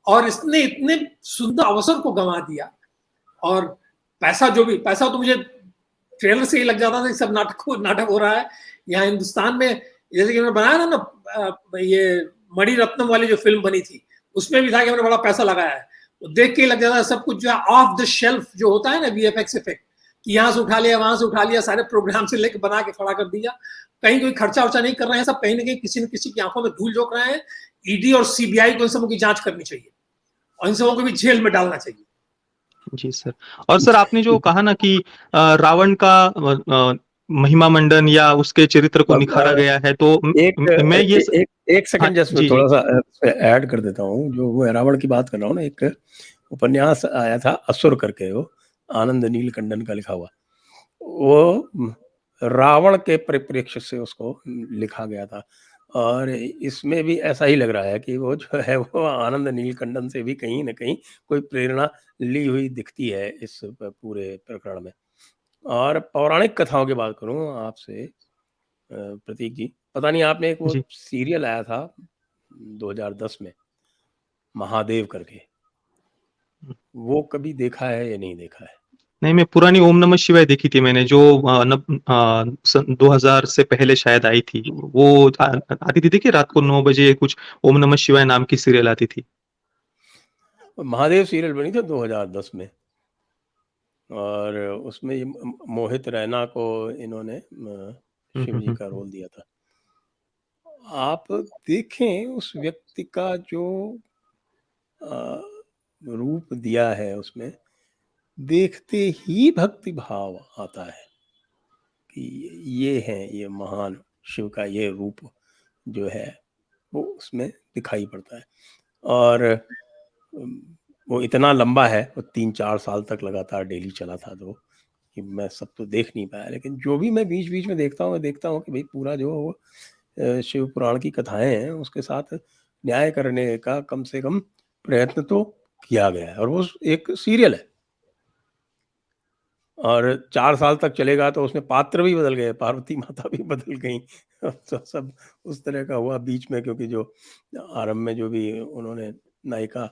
[SPEAKER 2] और इसने इतने सुंदर अवसर को गंवा दिया। और पैसा तो मुझे ट्रेलर से ही लग जाता था कि सब नाटक हो रहा है यहाँ हिंदुस्तान में। जैसे कि उन्होंने बनाया ना ये मणिरत्नम वाली जो फिल्म बनी थी, उसमें भी था कि उन्होंने बड़ा पैसा लगाया है। तो देख के ही लग जाता है सब कुछ जो है ऑफ द शेल्फ जो होता है ना, वीएफएक्स इफेक्ट, कि यहाँ से उठा लिया, वहां से उठा लिया, सारे प्रोग्राम से लेकर बना के खड़ा कर दिया। कहीं कोई खर्चा वर्चा नहीं कर रहे हैं, सब कहीं ना कहीं किसी न किसी की आंखों में धूल झोंक रहे हैं। ईडी और सीबीआई को इन सबों की जांच करनी चाहिए और इन सबों को भी जेल में डालना चाहिए।
[SPEAKER 1] जी सर। और सर आपने जो कहा ना कि रावण का महिमा मंडन या उसके चरित्र को
[SPEAKER 3] अब
[SPEAKER 1] निखारा गया है, तो
[SPEAKER 3] एक
[SPEAKER 1] मैं ये
[SPEAKER 3] एक
[SPEAKER 1] हाँ
[SPEAKER 3] सेकंड जस्ट
[SPEAKER 1] जी जी
[SPEAKER 3] थोड़ा सा ऐड कर देता हूँ। जो वो रावण की बात कर रहा हूँ ना, एक उपन्यास आया था असुर करके, वो आनंद नीलकंठन का लिखा हुआ, वो रावण के परिप्रेक्ष्य से उसको लिखा गया था। और इसमें भी ऐसा ही लग रहा है कि वो जो है वो आनंद नीलकंठन से भी कहीं ना कहीं कोई प्रेरणा ली हुई दिखती है इस पूरे प्रकरण में। और पौराणिक कथाओं की बात करूं आपसे प्रतीक जी, पता नहीं आपने एक वो
[SPEAKER 1] जी।
[SPEAKER 3] सीरियल आया था 2010 में, महादेव करके, वो कभी देखा है या नहीं देखा है?
[SPEAKER 1] नहीं, मैं पुरानी ओम नमः शिवाय देखी थी मैंने, जो 2000 से पहले शायद आई थी। वो आती थी, देखिए रात को 9 बजे कुछ ओम नमः शिवाय नाम की सीरियल आती थी।
[SPEAKER 3] महादेव सीरियल बनी थी 2010 में, और उसमें ये मोहित रैना को इन्होंने शिव जी का रोल दिया था। आप देखें उस व्यक्ति का जो रूप दिया है उसमें, देखते ही भक्ति भाव आता है कि ये है, ये महान शिव का ये रूप जो है वो उसमें दिखाई पड़ता है। और वो इतना लंबा है, वो 3-4 साल तक लगातार डेली चला था, तो कि मैं सब तो देख नहीं पाया, लेकिन जो भी मैं बीच बीच में देखता हूँ कि भाई पूरा जो वो शिव पुराण की कथाएं हैं उसके साथ न्याय करने का कम से कम प्रयत्न तो किया गया है, और वो एक सीरियल है और 4 साल तक चलेगा, तो उसमें पात्र भी बदल गए, पार्वती माता भी बदल गई तो सब उस तरह का हुआ बीच में, क्योंकि जो आरंभ में जो भी उन्होंने नायिका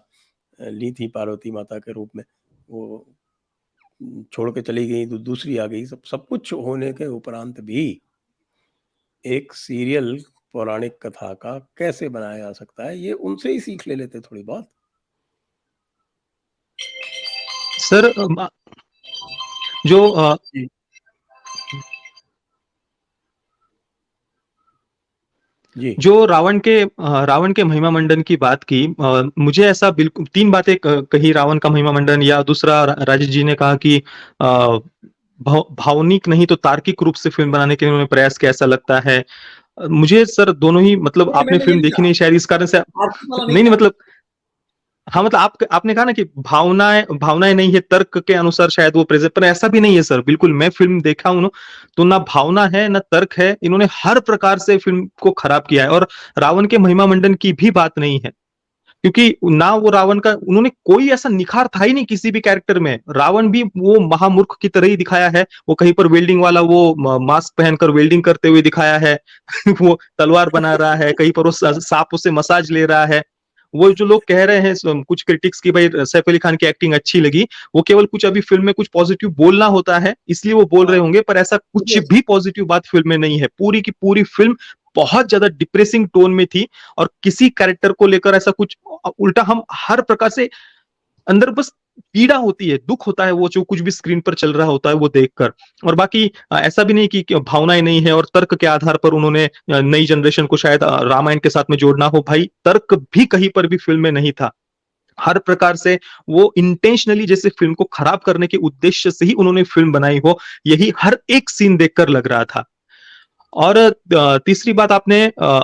[SPEAKER 3] ली थी पार्वती माता के रूप में, वो छोड़ के चली गई, तो दूसरी आ गई। सब कुछ होने के उपरांत भी एक सीरियल पौराणिक कथा का कैसे बनाया जा सकता है, ये उनसे ही सीख ले लेते थोड़ी बहुत।
[SPEAKER 1] सर जो
[SPEAKER 3] जी जी
[SPEAKER 1] जो रावण के महिमा मंडन की बात की, मुझे ऐसा बिल्कुल 3 बातें कही रावण का महिमा मंडन, या दूसरा राजेश जी ने कहा कि भावनिक नहीं तो तार्किक रूप से फिल्म बनाने के उन्होंने प्रयास किया, ऐसा लगता है। मुझे सर दोनों ही, मतलब
[SPEAKER 2] नहीं,
[SPEAKER 1] आपने
[SPEAKER 2] मैंने ये
[SPEAKER 1] फिल्म
[SPEAKER 2] नहीं
[SPEAKER 1] देखी
[SPEAKER 2] कहा,
[SPEAKER 1] नहीं शायद इस कारण से
[SPEAKER 2] आर्थिक वाला नहीं
[SPEAKER 1] नहीं
[SPEAKER 2] कहा।
[SPEAKER 1] मतलब हाँ, मतलब आपने कहा ना कि भावनाएं नहीं है, तर्क के अनुसार शायद वो प्रेजेंट, पर ऐसा भी नहीं है सर, बिल्कुल। मैं फिल्म देखा हूं ना, तो ना भावना है ना तर्क है, इन्होंने हर प्रकार से फिल्म को खराब किया है। और रावण के महिमा मंडन की भी बात नहीं है, क्योंकि ना वो रावण का उन्होंने कोई ऐसा निखार था ही नहीं किसी भी कैरेक्टर में। रावण भी वो महामूर्ख की तरह ही दिखाया है, वो कहीं पर वेल्डिंग वाला वो मास्क पहनकर वेल्डिंग करते हुए दिखाया है वो तलवार बना रहा है, कहीं पर वो सांपों से मसाज ले रहा है। वो जो लोग कह रहे हैं कुछ क्रिटिक्स की भाई सैफ अली खान की एक्टिंग अच्छी लगी, वो केवल कुछ अभी फिल्म में कुछ पॉजिटिव बोलना होता है इसलिए वो बोल रहे होंगे, पर ऐसा कुछ भी पॉजिटिव बात फिल्म में नहीं है। पूरी की पूरी फिल्म बहुत ज्यादा डिप्रेसिंग टोन में थी, और किसी कैरेक्टर को लेकर ऐसा कुछ, उल्टा हम हर प्रकार से अंदर बस पीड़ा होती है, दुख होता है वो जो कुछ भी स्क्रीन पर चल रहा होता है वो देखकर। और बाकी ऐसा भी नहीं कि भावनाएं नहीं है और तर्क के आधार पर उन्होंने नई जनरेशन को शायद रामायण के साथ में जोड़ना हो, भाई तर्क भी कहीं पर भी फिल्म में नहीं था। हर प्रकार से वो इंटेंशनली जैसे फिल्म को खराब करने के उद्देश्य से ही उन्होंने फिल्म बनाई हो, यही हर एक सीन देखकर लग रहा था। और तीसरी बात आपने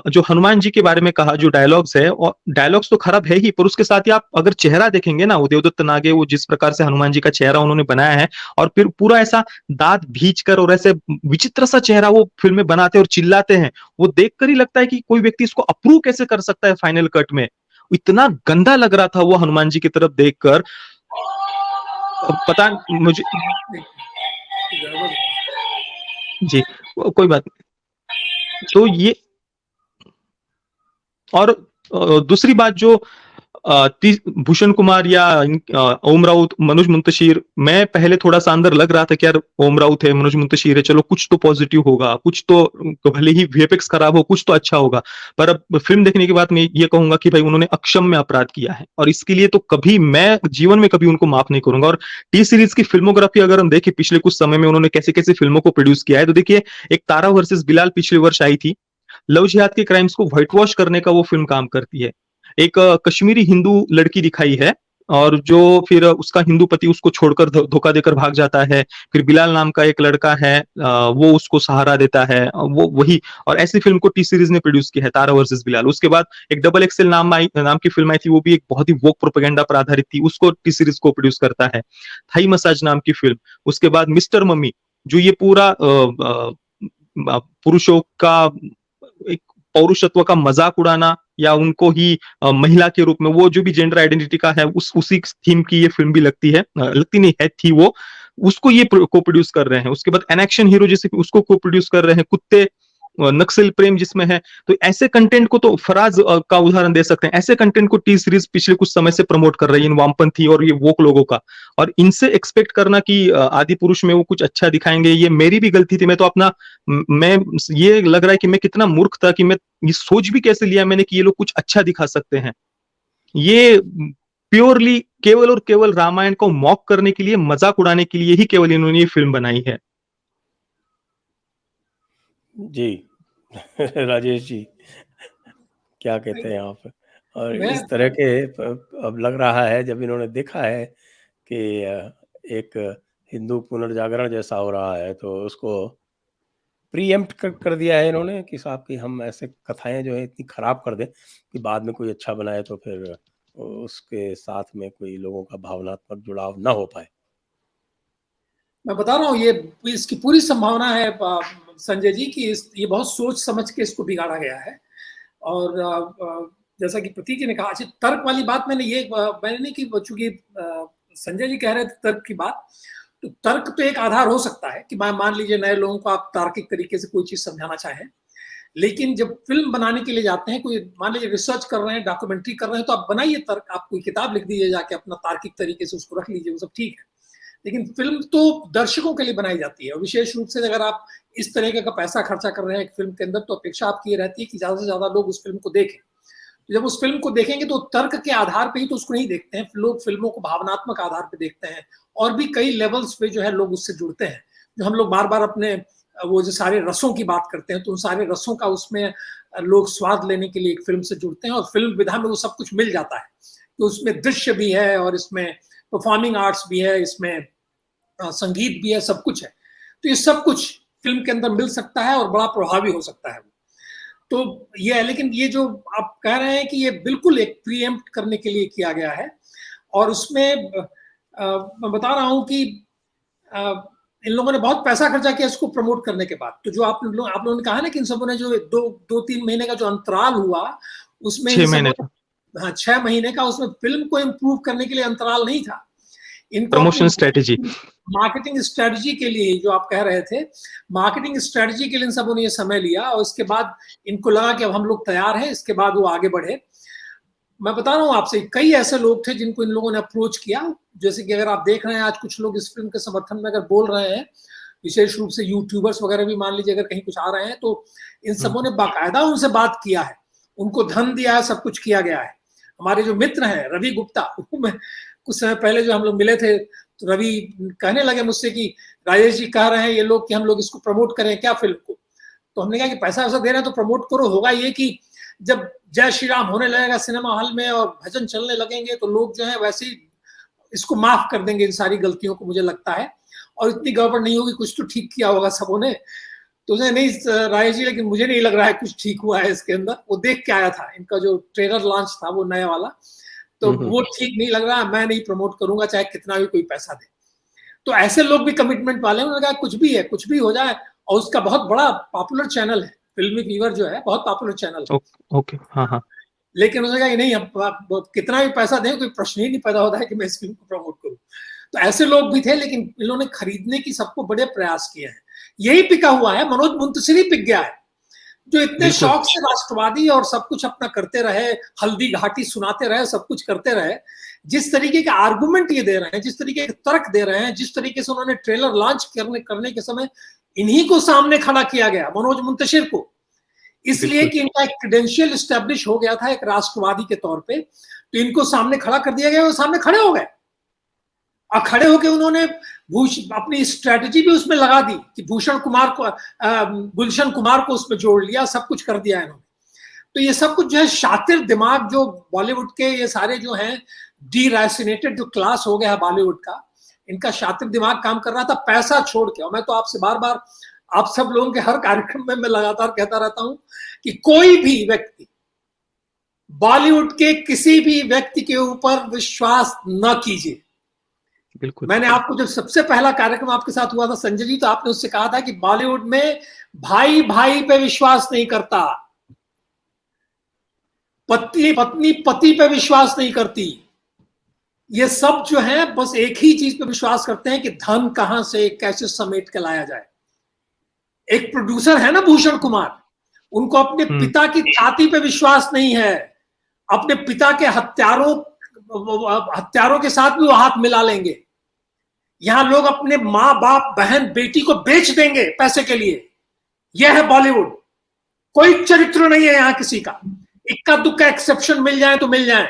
[SPEAKER 1] जो हनुमान जी के बारे में कहा, जो डायलॉग्स है, और डायलॉग्स तो खराब है ही, पर उसके साथ ही आप अगर चेहरा देखेंगे ना, वो देवदत्त नागे, वो जिस प्रकार से हनुमान जी का चेहरा उन्होंने बनाया है, और फिर पूरा ऐसा दांत भींच कर और ऐसे विचित्र सा चेहरा वो फिल्म में बनाते और चिल्लाते हैं, वो देखकर ही लगता है कि कोई व्यक्ति इसको अप्रूव कैसे कर सकता है फाइनल कट में। इतना गंदा लग रहा था वो हनुमान जी की तरफ देखकर, पता मुझे जी, कोई बात नहीं। तो ये, और दूसरी बात जो भूषण कुमार या ओम राउत, मनोज मुंतशिर, मैं पहले थोड़ा सा अंदर लग रहा था कि यार ओम राउत है, मनोज मुंतशिर है, चलो कुछ तो पॉजिटिव होगा, कुछ तो भले ही वीएफएक्स खराब हो कुछ तो अच्छा होगा। पर अब फिल्म देखने के बाद मैं ये कहूंगा कि भाई उन्होंने अक्षम्य अपराध किया है, और इसके लिए तो कभी मैं जीवन में कभी उनको माफ नहीं करूंगा। और टी सीरीज की फिल्मोग्राफी अगर हम देखें पिछले कुछ समय में उन्होंने कैसे कैसे फिल्मों को प्रोड्यूस किया है, तो देखिए एक तारा वर्सेस बिलाल पिछले वर्ष आई थी, लव जिहाद के क्राइम्स को व्हाइट वॉश करने का वो फिल्म काम करती है। एक कश्मीरी हिंदू लड़की दिखाई है, और जो फिर उसका हिंदू पति उसको छोड़कर धोखा देकर भाग जाता है। फिर बिलाल नाम का एक लड़का है, वो उसको सहारा देता है, वो वही। और ऐसी फिल्म को टी सीरीज ने प्रोड्यूस की है, तारा वर्सेस बिलाल। उसके बाद एक डबल एक्सेल नाम की फिल्म आई थी, वो भी एक बहुत ही वोक प्रोपेगेंडा पर आधारित थी, उसको टी सीरीज को प्रोड्यूस करता है। थाई मसाज नाम की फिल्म। उसके बाद मिस्टर मम्मी, जो ये पूरा पुरुषों का एक पौरुषत्व का मजाक उड़ाना या उनको ही महिला के रूप में, वो जो भी जेंडर आइडेंटिटी का है, उसी थीम की ये फिल्म भी लगती है, लगती नहीं है, थी वो। उसको ये को प्रोड्यूस कर रहे हैं। उसके बाद एन एक्शन हीरो जैसे उसको को प्रोड्यूस कर रहे हैं, कुत्ते, नक्सल प्रेम जिसमें है। तो ऐसे कंटेंट को तो फराज का उदाहरण दे सकते हैं। ऐसे कंटेंट को टी सीरीज पिछले कुछ समय से प्रमोट कर रही है, इन वामपंथी और ये वोक लोगों का। और इनसे एक्सपेक्ट करना कि आदि पुरुष में वो कुछ अच्छा दिखाएंगे, ये मेरी भी गलती थी। मैं तो अपना मैं ये लग रहा है कि मैं कितना मूर्ख था कि मैं ये सोच भी कैसे लिया मैंने कि ये लोग कुछ अच्छा दिखा सकते हैं। ये प्योरली केवल और केवल रामायण को मॉक करने के लिए, मजाक उड़ाने के लिए ही केवल इन्होंने ये फिल्म बनाई है।
[SPEAKER 3] जी राजेश जी, क्या कहते हैं आप? और इस तरह के अब लग रहा है, जब इन्होंने देखा है कि एक हिंदू पुनर्जागरण जैसा हो रहा है, तो उसको प्रीएम्प्ट कर दिया है इन्होंने कि साहब कि हम ऐसे कथाएं जो है इतनी खराब कर दें कि बाद में कोई अच्छा बनाए तो फिर उसके साथ में कोई लोगों का भावनात्मक जुड़ाव ना हो पाए।
[SPEAKER 2] मैं बता रहा हूँ, ये इसकी पूरी संभावना है संजय जी कि ये बहुत सोच समझ के इसको बिगाड़ा गया है। और जैसा कि प्रतीक जी ने कहा, तर्क वाली बात मैंने नहीं की, चूंकि संजय जी कह रहे थे तर्क की बात, तो तर्क तो एक आधार हो सकता है कि मान लीजिए नए लोगों को आप तार्किक तरीके से कोई चीज समझाना चाहें। लेकिन जब फिल्म बनाने के लिए जाते हैं, कोई मान लीजिए रिसर्च कर रहे हैं, डॉक्यूमेंट्री कर रहे हैं, तो आप बनाइए तर्क, आप कोई किताब लिख दीजिए जाके अपना तार्किक तरीके से उसको रख लीजिए, वो सब ठीक है। लेकिन फिल्म तो दर्शकों के लिए बनाई जाती है, और विशेष रूप से अगर आप इस तरीके का पैसा खर्चा कर रहे हैं एक फिल्म के अंदर, तो अपेक्षा आपकी ये रहती है कि ज्यादा से ज्यादा लोग उस फिल्म को देखें। तो जब उस फिल्म को देखेंगे तो तर्क के आधार पे ही तो उसको नहीं देखते हैं लोग, फिल्मों को भावनात्मक आधार पे देखते हैं। और भी कई लेवल्स पे जो है लोग उससे जुड़ते हैं। जो हम लोग बार बार अपने वो जो सारे रसों की बात करते हैं, तो उन सारे रसों का उसमें लोग स्वाद लेने के लिए एक फिल्म से जुड़ते हैं, और फिल्म विधा में वो सब कुछ मिल जाता है। तो उसमें दृश्य भी है, और इसमें परफॉर्मिंग आर्ट्स भी है, इसमें संगीत भी है, सब कुछ है। तो ये सब कुछ फिल्म के अंदर मिल सकता है और बड़ा प्रभावी हो सकता है। तो ये है, लेकिन ये जो आप कह रहे हैं कि ये बिल्कुल एक प्रीएम्प्ट करने के लिए किया गया है। और उसमें मैं बता रहा हूं कि इन लोगों ने बहुत पैसा खर्चा किया इसको प्रमोट करने के बाद। तो जो आप लोगों ने कहा ना कि इन सबों ने जो 2-3 महीने का जो अंतराल हुआ, उसमें
[SPEAKER 1] 6 महीने का,
[SPEAKER 2] हाँ 6 महीने का, उसमें फिल्म को इम्प्रूव करने के लिए अंतराल नहीं था। इनको
[SPEAKER 1] प्रमोशन स्ट्रेटेजी,
[SPEAKER 2] मार्केटिंग स्ट्रेटजी के लिए, जो आप कह रहे थे, मार्केटिंग स्ट्रेटजी के लिए इन सबों ने ये समय लिया, और उसके बाद इनको लगा कि अब हम लोग तैयार हैं, इसके बाद वो आगे बढ़े। मैं बता रहा हूँ आपसे, कई ऐसे लोग थे जिनको इन लोगों ने अप्रोच किया। जैसे कि अगर आप देख रहे हैं आज कुछ लोग इस फिल्म के समर्थन में अगर बोल रहे हैं, विशेष रूप से यूट्यूबर्स वगैरह भी मान लीजिए अगर कहीं कुछ आ रहे हैं, तो इन सबों ने बाकायदा उनसे बात किया है, उनको धन दिया है, सब कुछ किया गया है। हमारे जो मित्र हैं रवि गुप्ता, कुछ समय पहले जो हम लोग मिले थे, तो रवि कहने लगे मुझसे कि राजेश जी कह रहे हैं ये लोग कि हम लोग इसको प्रमोट करें क्या फिल्म को। तो हमने कहा कि पैसा वैसा दे रहे हैं तो प्रमोट करो। होगा ये कि जब जय श्री राम होने लगेगा सिनेमा हॉल में और भजन चलने लगेंगे, तो लोग जो है वैसे ही इसको माफ कर देंगे इन सारी गलतियों को, मुझे लगता है। और इतनी गड़बड़ नहीं होगी, कुछ तो ठीक किया होगा सबों ने। तो उसने नहीं राजेश जी, लेकिन मुझे नहीं लग रहा है कुछ ठीक हुआ है इसके अंदर। वो देख के आया था, इनका जो ट्रेलर लॉन्च था वो नया वाला, तो वो ठीक नहीं लग रहा, मैं नहीं प्रमोट करूंगा चाहे कितना भी कोई पैसा दे। तो ऐसे लोग भी कमिटमेंट वाले, उन्होंने कहा कुछ भी है, कुछ भी हो जाए। और उसका बहुत बड़ा पॉपुलर चैनल है, फिल्मी फीवर जो है बहुत पॉपुलर चैनल है।
[SPEAKER 1] ओके, हाँ हाँ।
[SPEAKER 2] लेकिन उन्होंने कहा कि नहीं, अब कितना भी पैसा दें कोई प्रश्न ही नहीं पैदा होता है कि मैं इस फिल्म को प्रमोट करूं। तो ऐसे लोग भी थे, लेकिन इन्होंने खरीदने की सबको बड़े प्रयास किए हैं। यही पिका हुआ है, मनोज मुंतशिर पिक गया है, जो इतने शौक से राष्ट्रवादी और सब कुछ अपना करते रहे, हल्दी घाटी सुनाते रहे, सब कुछ करते रहे। जिस तरीके के आर्गुमेंट ये दे रहे हैं, जिस तरीके के तर्क दे रहे हैं, जिस तरीके से उन्होंने ट्रेलर लॉन्च करने के समय इन्हीं को सामने खड़ा किया गया, मनोज मुंतशिर को, इसलिए कि इनका एक क्रेडेंशियल एस्टेब्लिश हो गया था एक राष्ट्रवादी के तौर पे। तो इनको सामने खड़ा कर दिया गया, वो सामने खड़े हो गए। और खड़े होकर उन्होंने अपनी स्ट्रेटजी भी उसमें लगा दी कि भूषण कुमार को, गुलशन कुमार को उसमें जोड़ लिया, सब कुछ कर दिया इन्होंने। तो ये सब कुछ जो है शातिर दिमाग जो बॉलीवुड के ये सारे जो हैं डीराइसिनेटेड जो क्लास हो गया है बॉलीवुड का, इनका शातिर दिमाग काम कर रहा था पैसा छोड़ के। और मैं तो आपसे बार बार आप सब लोगों के हर कार्यक्रम में मैं लगातार कहता रहता हूं कि कोई भी व्यक्ति बॉलीवुड के किसी भी व्यक्ति के ऊपर विश्वास न कीजिए।
[SPEAKER 1] बिल्कुल।
[SPEAKER 2] मैंने आपको जब सबसे पहला कार्यक्रम आपके साथ हुआ था संजय जी, तो आपने उससे कहा था कि बॉलीवुड में भाई भाई पे विश्वास नहीं करता, पत्नी पत्नी पति पे विश्वास नहीं करती, ये सब जो है बस एक ही चीज पे विश्वास करते हैं कि धन कहां से कैसे समेट के लाया जाए। एक प्रोड्यूसर है ना भूषण कुमार, उनको अपने पिता की छाती पे विश्वास नहीं है, अपने पिता के हत्यारों के साथ भी वो हाथ मिला लेंगे। यहां लोग अपने माँ बाप बहन बेटी को बेच देंगे पैसे के लिए। यह है बॉलीवुड। कोई चरित्र नहीं है यहां किसी का। इक्का दुक्का एक्सेप्शन मिल जाए तो मिल जाए,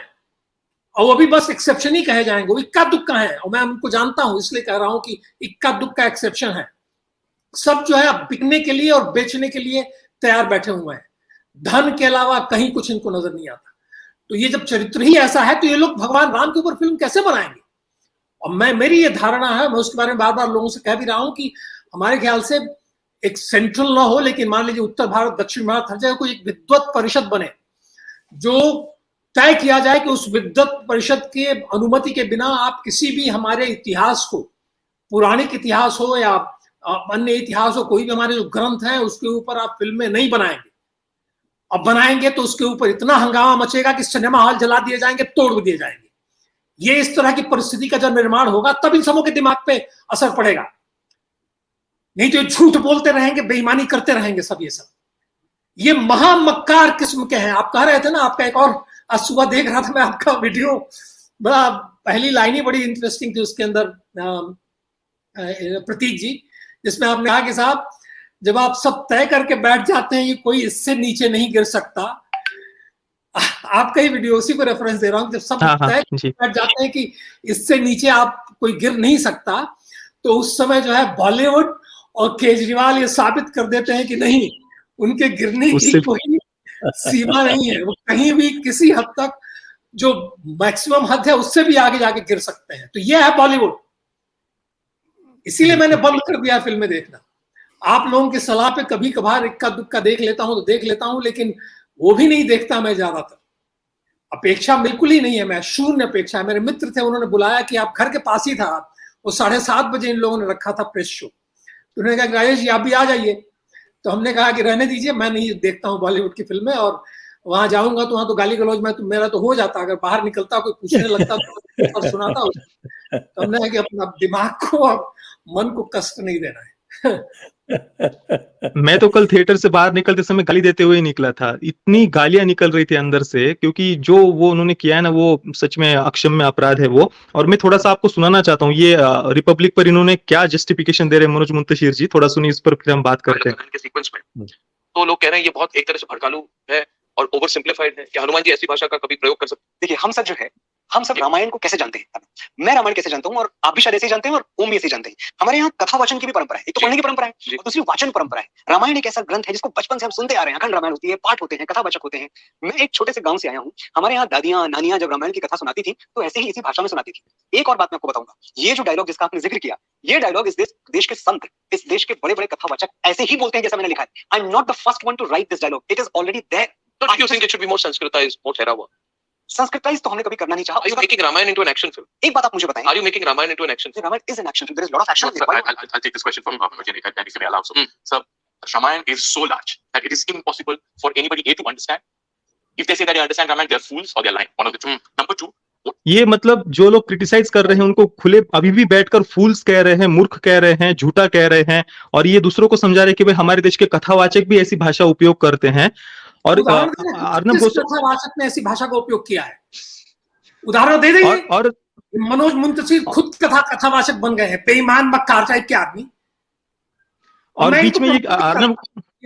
[SPEAKER 2] और वो भी बस एक्सेप्शन ही कहे जाएंगे, वो इक्का दुक्का है। और मैं उनको जानता हूं इसलिए कह रहा हूं कि इक्का दुक्का एक्सेप्शन है। सब जो है बिकने के लिए और बेचने के लिए तैयार बैठे हुए हैं। धन के अलावा कहीं कुछ इनको नजर नहीं आता। तो ये जब चरित्र ही ऐसा है तो ये लोग भगवान राम के ऊपर फिल्म कैसे बनाएंगे? और मेरी ये धारणा है, मैं उसके बारे में बार बार लोगों से कह भी रहा हूं कि हमारे ख्याल से एक सेंट्रल ना हो, लेकिन मान लीजिए उत्तर भारत दक्षिण भारत हर जगह कोई एक विद्वत परिषद बने, जो तय किया जाए कि उस विद्वत परिषद के अनुमति के बिना आप किसी भी हमारे इतिहास को, पौराणिक इतिहास हो या अन्य इतिहास हो, कोई भी हमारे जो ग्रंथ है उसके ऊपर आप फिल्में नहीं बनाएंगे। अब बनाएंगे तो उसके ऊपर इतना हंगामा मचेगा कि सिनेमा हॉल जला दिए जाएंगे, तोड़ दिए जाएंगे। ये इस तरह की परिस्थिति का जब निर्माण होगा तब इन सबों के दिमाग पे असर पड़ेगा। नहीं तो झूठ बोलते रहेंगे, बेईमानी करते रहेंगे सब। ये महामक्कार किस्म के हैं। आप कह रहे थे ना, आपका एक और आज सुबह देख रहा था मैं आपका वीडियो, बड़ा पहली लाइन ही बड़ी इंटरेस्टिंग थी उसके अंदर प्रतीक जी, जिसमें आपने कहा कि साहब जब आप सब तय करके बैठ जाते हैं कि कोई इससे नीचे नहीं गिर सकता, आपका ही वीडियो उसी को रेफरेंस दे रहा हूं, जब सब तय करके बैठ जाते हैं कि इससे नीचे आप कोई गिर नहीं सकता, तो उस समय जो है बॉलीवुड और केजरीवाल ये साबित कर देते हैं कि नहीं, उनके गिरने की कोई सीमा नहीं है। वो कहीं भी किसी हद तक जो मैक्सिमम हद है उससे भी आगे जाके गिर सकते हैं। तो ये है बॉलीवुड। इसीलिए मैंने बंद कर दिया फिल्में देखना। आप लोगों की सलाह पे कभी कभार इक्का दुक्का देख लेता हूं तो देख लेता हूं, लेकिन वो भी नहीं देखता मैं ज्यादातर। अपेक्षा बिल्कुल ही नहीं है, मैं शून्य अपेक्षा। मेरे मित्र थे, उन्होंने बुलाया कि आप घर के पास ही था, वो 7:30 बजे इन लोगों ने रखा था प्रेस शो। तो उन्होंने कहा राजेश जी आप भी आ जाइए। तो हमने कहा कि रहने दीजिए, मैं नहीं देखता हूँ बॉलीवुड की फिल्में, और वहां जाऊंगा तो वहां तो गाली गलौज में तो मेरा तो हो जाता, अगर बाहर निकलता कोई पूछने लगता तो सुनाता उसको। तो हमने कहा कि अपना दिमाग को और मन को कष्ट नहीं देना है।
[SPEAKER 1] मैं तो कल थिएटर से बाहर निकलते समय गाली देते हुए निकला था। इतनी गालियां निकल रही थी अंदर से, क्योंकि जो वो उन्होंने किया है ना, वो सच में अक्षम्य अपराध है वो। और मैं थोड़ा सा आपको सुनाना चाहता हूँ, ये रिपब्लिक पर इन्होंने क्या जस्टिफिकेशन दे रहे हैं मनोज मुंतशिर जी, थोड़ा सुनिए, इस पर फिर हम बात करते हैं।
[SPEAKER 4] सीक्वेंस में तो लोग कह रहे हैं ये बहुत एक तरह से भड़कालू है और ओवर सिंप्लीफाइड है, क्या हनुमान जी ऐसी भाषा का कभी प्रयोग कर सकते?
[SPEAKER 5] देखिए, हम सब जो है, हम सब रामायण को कैसे जानते हैं? मैं रामायण कैसे जानता हूँ और आप भी शायद ऐसे ही जानते हैं और ओम भी ऐसे ही जानते हैं। हमारे यहाँ कथा वाचन की भी परंपरा है। एक तो पढ़ने की परंपरा है और दूसरी वाचन परंपरा है। रामायण एक ऐसा ग्रंथ है जिसको बचपन से हम सुनते आ रहे हैं। अखंड रामायण होती है, पाठ होते हैं, कथावाचक होते हैं। मैं एक छोटे से गांव से आया हूँ। हमारे यहाँ दादियां नानियां जब रामायण की कथा सुनाती थी तो ऐसे ही इसी भाषा में सुनाती थी। एक और बात मैं आपको बताऊंगा, ये जो डायलॉग जिसका आपने जिक्र किया, ये डायलॉग इस देश के संत, इस देश के बड़े बड़े कथावाचक ऐसे ही बोलते हैं जैसा मैंने लिखा है। I am not the first one to write this dialogue, it is already there.
[SPEAKER 4] Don't you think it should be more Sanskritized, more Therawa?
[SPEAKER 5] संस्कृताइज तो हमने कभी करना नहीं चाहा।
[SPEAKER 4] Are you making Ramayana into an action film?
[SPEAKER 5] एक बात आप मुझे बताएं,
[SPEAKER 4] Are you making Ramayana into an action film?
[SPEAKER 5] Ramayana is an action film. There is a lot of action.
[SPEAKER 6] I'll take this question from Jenny, if I allow so. Sir, Ramayana is so large that it is impossible for anybody A to understand. If they say that they understand Ramayana, they're fools or they're lying. One of the two. Number two,
[SPEAKER 1] ये मतलब जो लोग criticise कर रहे हैं उनको खुले अभी भी बैठकर फूल्स कह रहे हैं, मूर्ख कह रहे हैं, झूठा कह रहे हैं, और ये दूसरों को समझा रहे हैं कि भाई हमारे देश के कथावाचक भी ऐसी भाषा उपयोग करते हैं। और
[SPEAKER 2] अर्नब कथावाचक ने ऐसी भाषा का उपयोग किया है, उदाहरण दे देंगे।
[SPEAKER 1] और
[SPEAKER 2] मनोज मुंतशिर खुद कथावाचक बन गए हैं, बेईमान मक्कार टाइप के आदमी।
[SPEAKER 1] और बीच में अर्नब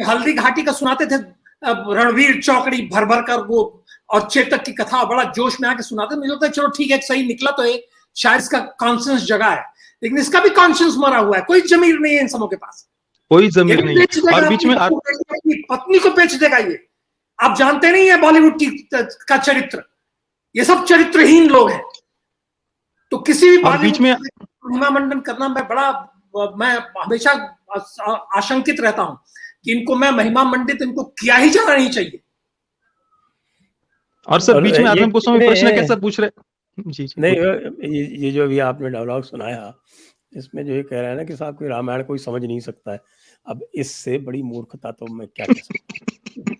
[SPEAKER 2] हल्दी घाटी का सुनाते थे, रणवीर चौकड़ी भर भर कर वो, और चेतक की कथा बड़ा जोश में आके सुनाते। मुझे लगता है चलो ठीक है, सही निकला तो है, शायद इसका कॉन्शियस जगह है, लेकिन इसका भी कॉन्शियस मरा हुआ है। कोई जमीर नहीं है इन सबों के पास,
[SPEAKER 1] कोई जमीर नहीं है। और बीच में
[SPEAKER 2] पत्नी को बेच देगा ये। आप जानते नहीं है बॉलीवुड का चरित्र, ये सब चरित्रहीन लोग हैं। तो किसी भी
[SPEAKER 1] और बीच में
[SPEAKER 2] महिमा मंडन करना मैं हमेशा आशंकित रहता हूं कि इनको मैं महिमा मंडित इनको किया ही जाना नहीं चाहिए।
[SPEAKER 1] और सर बीच में अर्नब गोस्वामी प्रश्न कैसा पूछ रहे जी
[SPEAKER 3] नहीं, ये जो अभी आपने डायलॉग सुनाया, इसमें जो ये कह रहा है ना कि साहब कोई रामायण कोई समझ नहीं सकता है, अब इससे बड़ी मूर्खता तो मैं क्या कह सकता हूँ।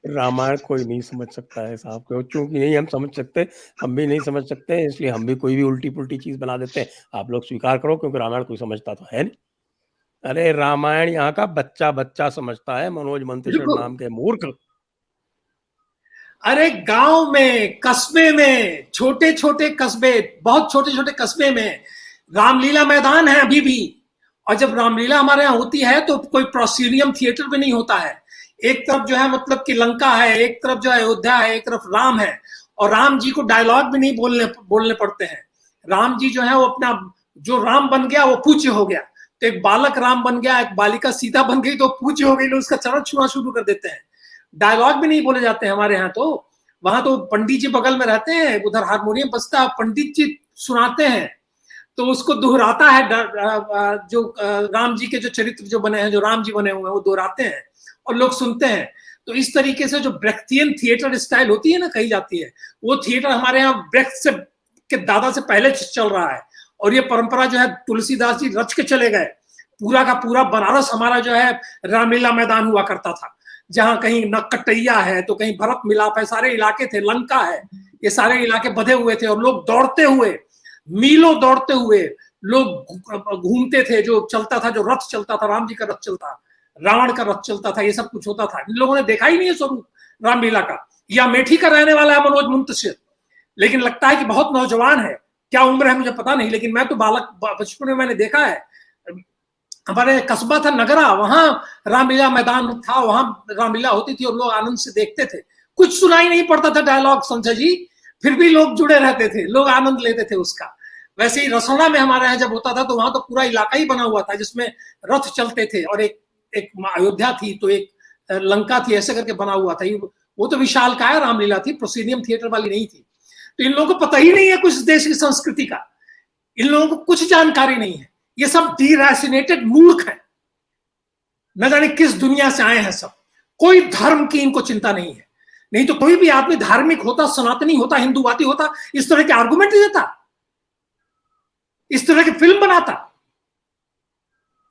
[SPEAKER 3] रामायण कोई नहीं समझ सकता है साहब, को क्योंकि नहीं हम समझ सकते, हम भी नहीं समझ सकते, इसलिए हम भी कोई भी उल्टी पुल्टी चीज बना देते हैं। आप लोग स्वीकार करो, क्योंकि रामायण कोई समझता तो है नहीं। अरे रामायण यहाँ का बच्चा समझता है, मनोज मंतेश्वर नाम के मूर्ख।
[SPEAKER 2] अरे गांव में, कस्बे में, छोटे छोटे कस्बे, बहुत छोटे छोटे कस्बे में रामलीला मैदान है अभी भी। और जब रामलीला हमारे यहाँ होती है तो कोई प्रोसीनियम थिएटर भी नहीं होता है। एक तरफ जो है मतलब कि लंका है, एक तरफ जो है अयोध्या है, एक तरफ राम है, और राम जी को डायलॉग भी नहीं बोलने पड़ते हैं। राम जी जो है वो अपना, जो राम बन गया वो पूज्य हो गया। तो एक बालक राम बन गया, एक बालिका सीता बन गई तो पूज्य हो गई, लोग उसका चरण छूना शुरू कर देते हैं। डायलॉग भी नहीं बोले जाते हैं हमारे यहाँ। तो वहां तो पंडित जी बगल में रहते हैं, उधर हारमोनियम बजता है, पंडित जी सुनाते हैं, तो उसको दोहराता है। जो राम जी के जो चरित्र जो बने हैं, जो राम जी बने हुए हैं, वो दोहराते हैं और लोग सुनते हैं। तो इस तरीके से जो ब्रेख्टियन थिएटर स्टाइल होती है ना, कही जाती है, वो थिएटर हमारे यहाँ ब्रेख्ट से के दादा से पहले चल रहा है। और ये परंपरा जो है तुलसीदास जी रच के चले गए। पूरा का पूरा बनारस हमारा जो है रामलीला मैदान हुआ करता था, जहां कहीं नक्कटैया है तो कहीं भरत मिलाप है, सारे इलाके थे, लंका है, ये सारे इलाके बधे हुए थे। और लोग दौड़ते हुए, मीलों दौड़ते हुए लोग घूमते थे। जो चलता था, जो रथ चलता था, राम जी का रथ चलता, रावण का रथ चलता था, ये सब कुछ होता था। इन लोगों ने देखा ही नहीं है स्वरूप रामलीला का। या अमेठी का रहने वाला है मनोज मुंतशिर, लेकिन लगता है कि बहुत नौजवान है, क्या उम्र है मुझे पता नहीं, लेकिन मैं तो बालक बचपन में मैंने देखा है। हमारे कस्बा था नगरा, वहां रामलीला मैदान था, वहां रामलीला होती थी और लोग आनंद से देखते थे। कुछ सुनाई नहीं पड़ता था डायलॉग संजय जी, फिर भी लोग जुड़े रहते थे, लोग आनंद लेते थे उसका। वैसे ही रसोड़ा में हमारे यहाँ जब होता था तो वहां तो पूरा इलाका ही बना हुआ था जिसमें रथ चलते थे, और एक अयोध्या थी तो एक लंका थी, ऐसे करके बना हुआ था। वो तो विशालकाय रामलीला थी, प्रोसीनियम थिएटर वाली नहीं थी। तो इन लोगों को पता ही नहीं है कुछ देश की संस्कृति का, इन लोगों को कुछ जानकारी नहीं है। ये सब डिरैसिनेटेड मूर्ख है, न जाने किस दुनिया से आए हैं सब। कोई धर्म की इनको चिंता नहीं है। नहीं तो कोई भी आदमी धार्मिक होता, सनातनी होता, हिंदूवादी होता, इस तरह के आर्गुमेंट देता, इस तरह की फिल्म बनाता।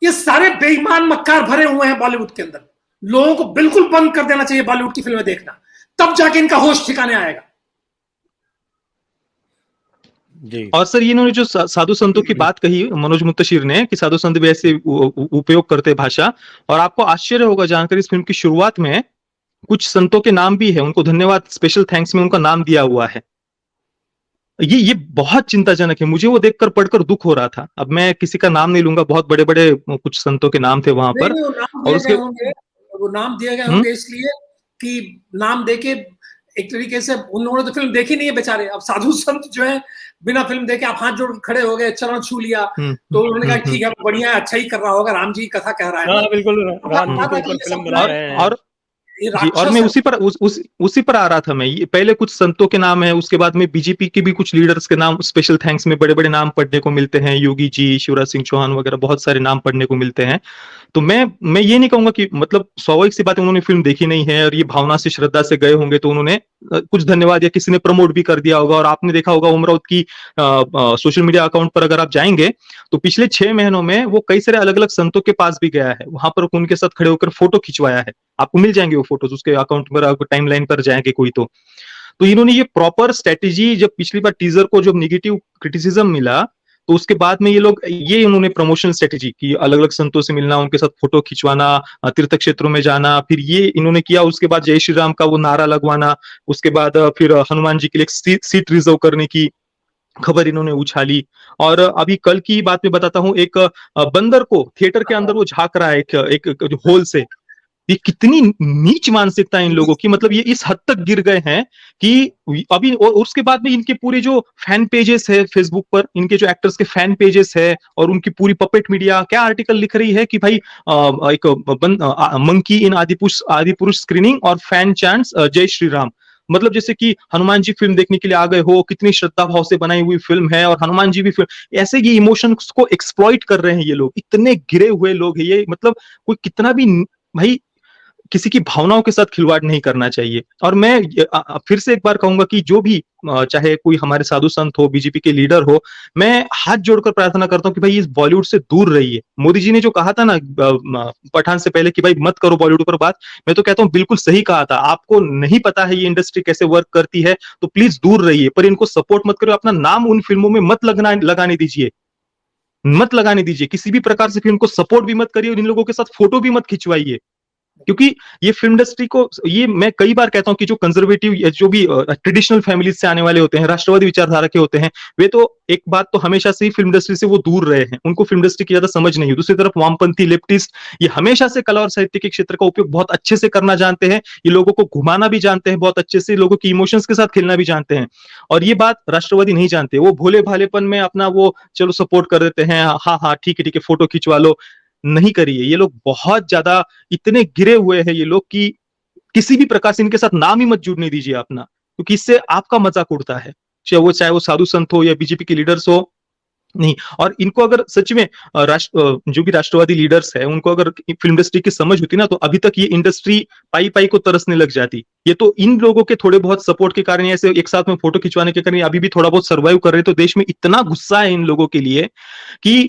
[SPEAKER 2] ये सारे बेईमान मक्कार भरे हुए हैं बॉलीवुड के अंदर। लोगों को बिल्कुल बंद कर देना चाहिए बॉलीवुड की फिल्में देखना, तब जाके इनका होश ठिकाने आएगा।
[SPEAKER 3] जी।
[SPEAKER 1] और सर, इन्होंने जो साधु संतों की बात कही मनोज मुंतशिर ने, कि साधु संत भी ऐसे उपयोग करते भाषा, और आपको आश्चर्य होगा जानकर इस फिल्म की शुरुआत में कुछ संतों के नाम भी है, उनको धन्यवाद, स्पेशल थैंक्स में उनका नाम दिया हुआ है। ये बहुत चिंताजनक है। मुझे वो देखकर पढ़कर दुख हो रहा था। अब मैं किसी का नाम नहीं लूंगा, बहुत बड़े बड़े कुछ संतों के नाम थे वहां पर।
[SPEAKER 2] और उसके वो नाम दिए गए होंगे इसलिए कि नाम देके एक तरीके से उन लोगों ने तो फिल्म देखी नहीं है बेचारे। अब साधु संत जो है बिना फिल्म देखे आप हाथ जोड़ के खड़े हो गए, चरण छू लिया, तो उन्होंने कहा ठीक है बढ़िया, अच्छा ही कर रहा होगा, राम जी की कथा कह रहा है।
[SPEAKER 3] बिल्कुल, राम जी के ऊपर फिल्म बना रहे हैं।
[SPEAKER 1] और मैं उसी पर आ रहा था। मैं ये पहले कुछ संतों के नाम है, उसके बाद में बीजेपी के भी कुछ लीडर्स के नाम स्पेशल थैंक्स में बड़े बड़े नाम पढ़ने को मिलते हैं, योगी जी, शिवराज सिंह चौहान वगैरह बहुत सारे नाम पढ़ने को मिलते हैं। तो मैं ये नहीं कहूंगा कि मतलब स्वाभाविक सी बात है, उन्होंने फिल्म देखी नहीं है और ये भावना से, श्रद्धा से गए होंगे, तो उन्होंने कुछ धन्यवाद या किसी ने प्रमोट भी कर दिया होगा। और आपने देखा होगा उमराव की सोशल मीडिया अकाउंट पर अगर आप जाएंगे तो पिछले 6 महीनों में वो कई सारे अलग अलग संतों के पास भी गया है, वहां पर उनके साथ खड़े होकर फोटो खिंचवाया है। आपको मिल जाएंगे वो फोटोज उसके अकाउंट पर, टाइमलाइन पर जाएंगे कोई तो इन्होंने ये प्रॉपर स्ट्रेटेजी, जब पिछली बार टीजर को जब निगेटिव क्रिटिसिज्म मिला तो उसके बाद में ये उन्होंने प्रमोशनल स्ट्रेटेजी की, अलग अलग संतों से मिलना, उनके साथ फोटो खिंचवाना, तीर्थ क्षेत्रों में जाना, फिर ये इन्होंने किया। उसके बाद जय श्री राम का वो नारा लगवाना, उसके बाद फिर हनुमान जी के लिए एक सीट रिजर्व करने की खबर इन्होंने उछाली। और अभी कल की बात में बताता हूं, एक बंदर को थिएटर के अंदर वो झांक रहा है एक होल से, ये कितनी नीच मानसिकता है इन लोगों की, मतलब ये इस हद तक गिर गए हैं कि अभी, और उसके बाद में इनके पूरे जो फैन पेजेस है फेसबुक पर, इनके जो एक्टर्स के फैन पेजेस है और उनकी पूरी पपेट मीडिया क्या आर्टिकल लिख रही है कि भाई एक मंकी इन आदि पुरुष स्क्रीनिंग और फैन चैंट्स जय श्री राम। मतलब जैसे कि हनुमान जी फिल्म देखने के लिए आ गए हो, कितनी श्रद्धा भाव से बनाई हुई फिल्म है और हनुमान जी भी फिल्म, ऐसे ये इमोशंस को एक्सप्लॉइट कर रहे हैं ये लोग, इतने गिरे हुए लोग हैं ये, मतलब कोई कितना भी भाई किसी की भावनाओं के साथ खिलवाड़ नहीं करना चाहिए। और मैं फिर से एक बार कहूंगा कि जो भी चाहे कोई हमारे साधु संत हो, बीजेपी के लीडर हो, मैं हाथ जोड़कर प्रार्थना करता हूं कि भाई इस बॉलीवुड से दूर रहिए। मोदी जी ने जो कहा था ना पठान से पहले कि भाई मत करो बॉलीवुड पर बात, मैं तो कहता हूं बिल्कुल सही कहा था। आपको नहीं पता है ये इंडस्ट्री कैसे वर्क करती है तो प्लीज दूर रहिए, पर इनको सपोर्ट मत करो, अपना नाम उन फिल्मों में मत लगाने दीजिए, मत लगाने दीजिए, किसी भी प्रकार से फिल्म को सपोर्ट भी मत करिए और इन लोगों के साथ फोटो भी मत खिंचवाइए। क्योंकि ये फिल्म इंडस्ट्री को, ये मैं कई बार कहता हूं कि जो कंजर्वेटिव जो भी ट्रेडिशनल फैमिलीज से आने वाले होते हैं, राष्ट्रवादी विचारधारा के होते हैं, वे तो एक बात तो हमेशा से ही फिल्म इंडस्ट्री से वो दूर रहे हैं, उनको फिल्म इंडस्ट्री की ज्यादा समझ नहीं है। दूसरी तरफ वामपंथी लेफ्टिस्ट ये हमेशा से कला और साहित्य के क्षेत्र का उपयोग बहुत अच्छे से करना जानते हैं, ये लोगों को घुमाना भी जानते हैं बहुत अच्छे से, लोगों की इमोशंस के साथ खेलना भी जानते हैं। और ये बात राष्ट्रवादी नहीं जानते, वो भोले भालेपन में अपना वो चलो सपोर्ट कर देते हैं, हाँ हाँ ठीक है फोटो खिंचवा लो, नहीं करिए। ये लोग बहुत ज्यादा इतने गिरे हुए हैं ये लोग कि किसी भी प्रकार से इनके साथ नाम ही मत जुड़ने दीजिए अपना, क्योंकि इससे आपका मजाक उड़ता है, चाहे वो साधु संत हो या बीजेपी के लीडर्स हो, नहीं। और इनको अगर सच में जो भी राष्ट्रवादी लीडर्स है उनको अगर फिल्म इंडस्ट्री की समझ होती ना, तो अभी तक ये इंडस्ट्री पाई पाई को तरसने लग जाती। ये तो इन लोगों के थोड़े बहुत सपोर्ट के कारण, ऐसे एक साथ में फोटो खिंचवाने के कारण अभी भी थोड़ा बहुत सर्वाइव कर रहे। तो देश में इतना गुस्सा है इन लोगों के लिए कि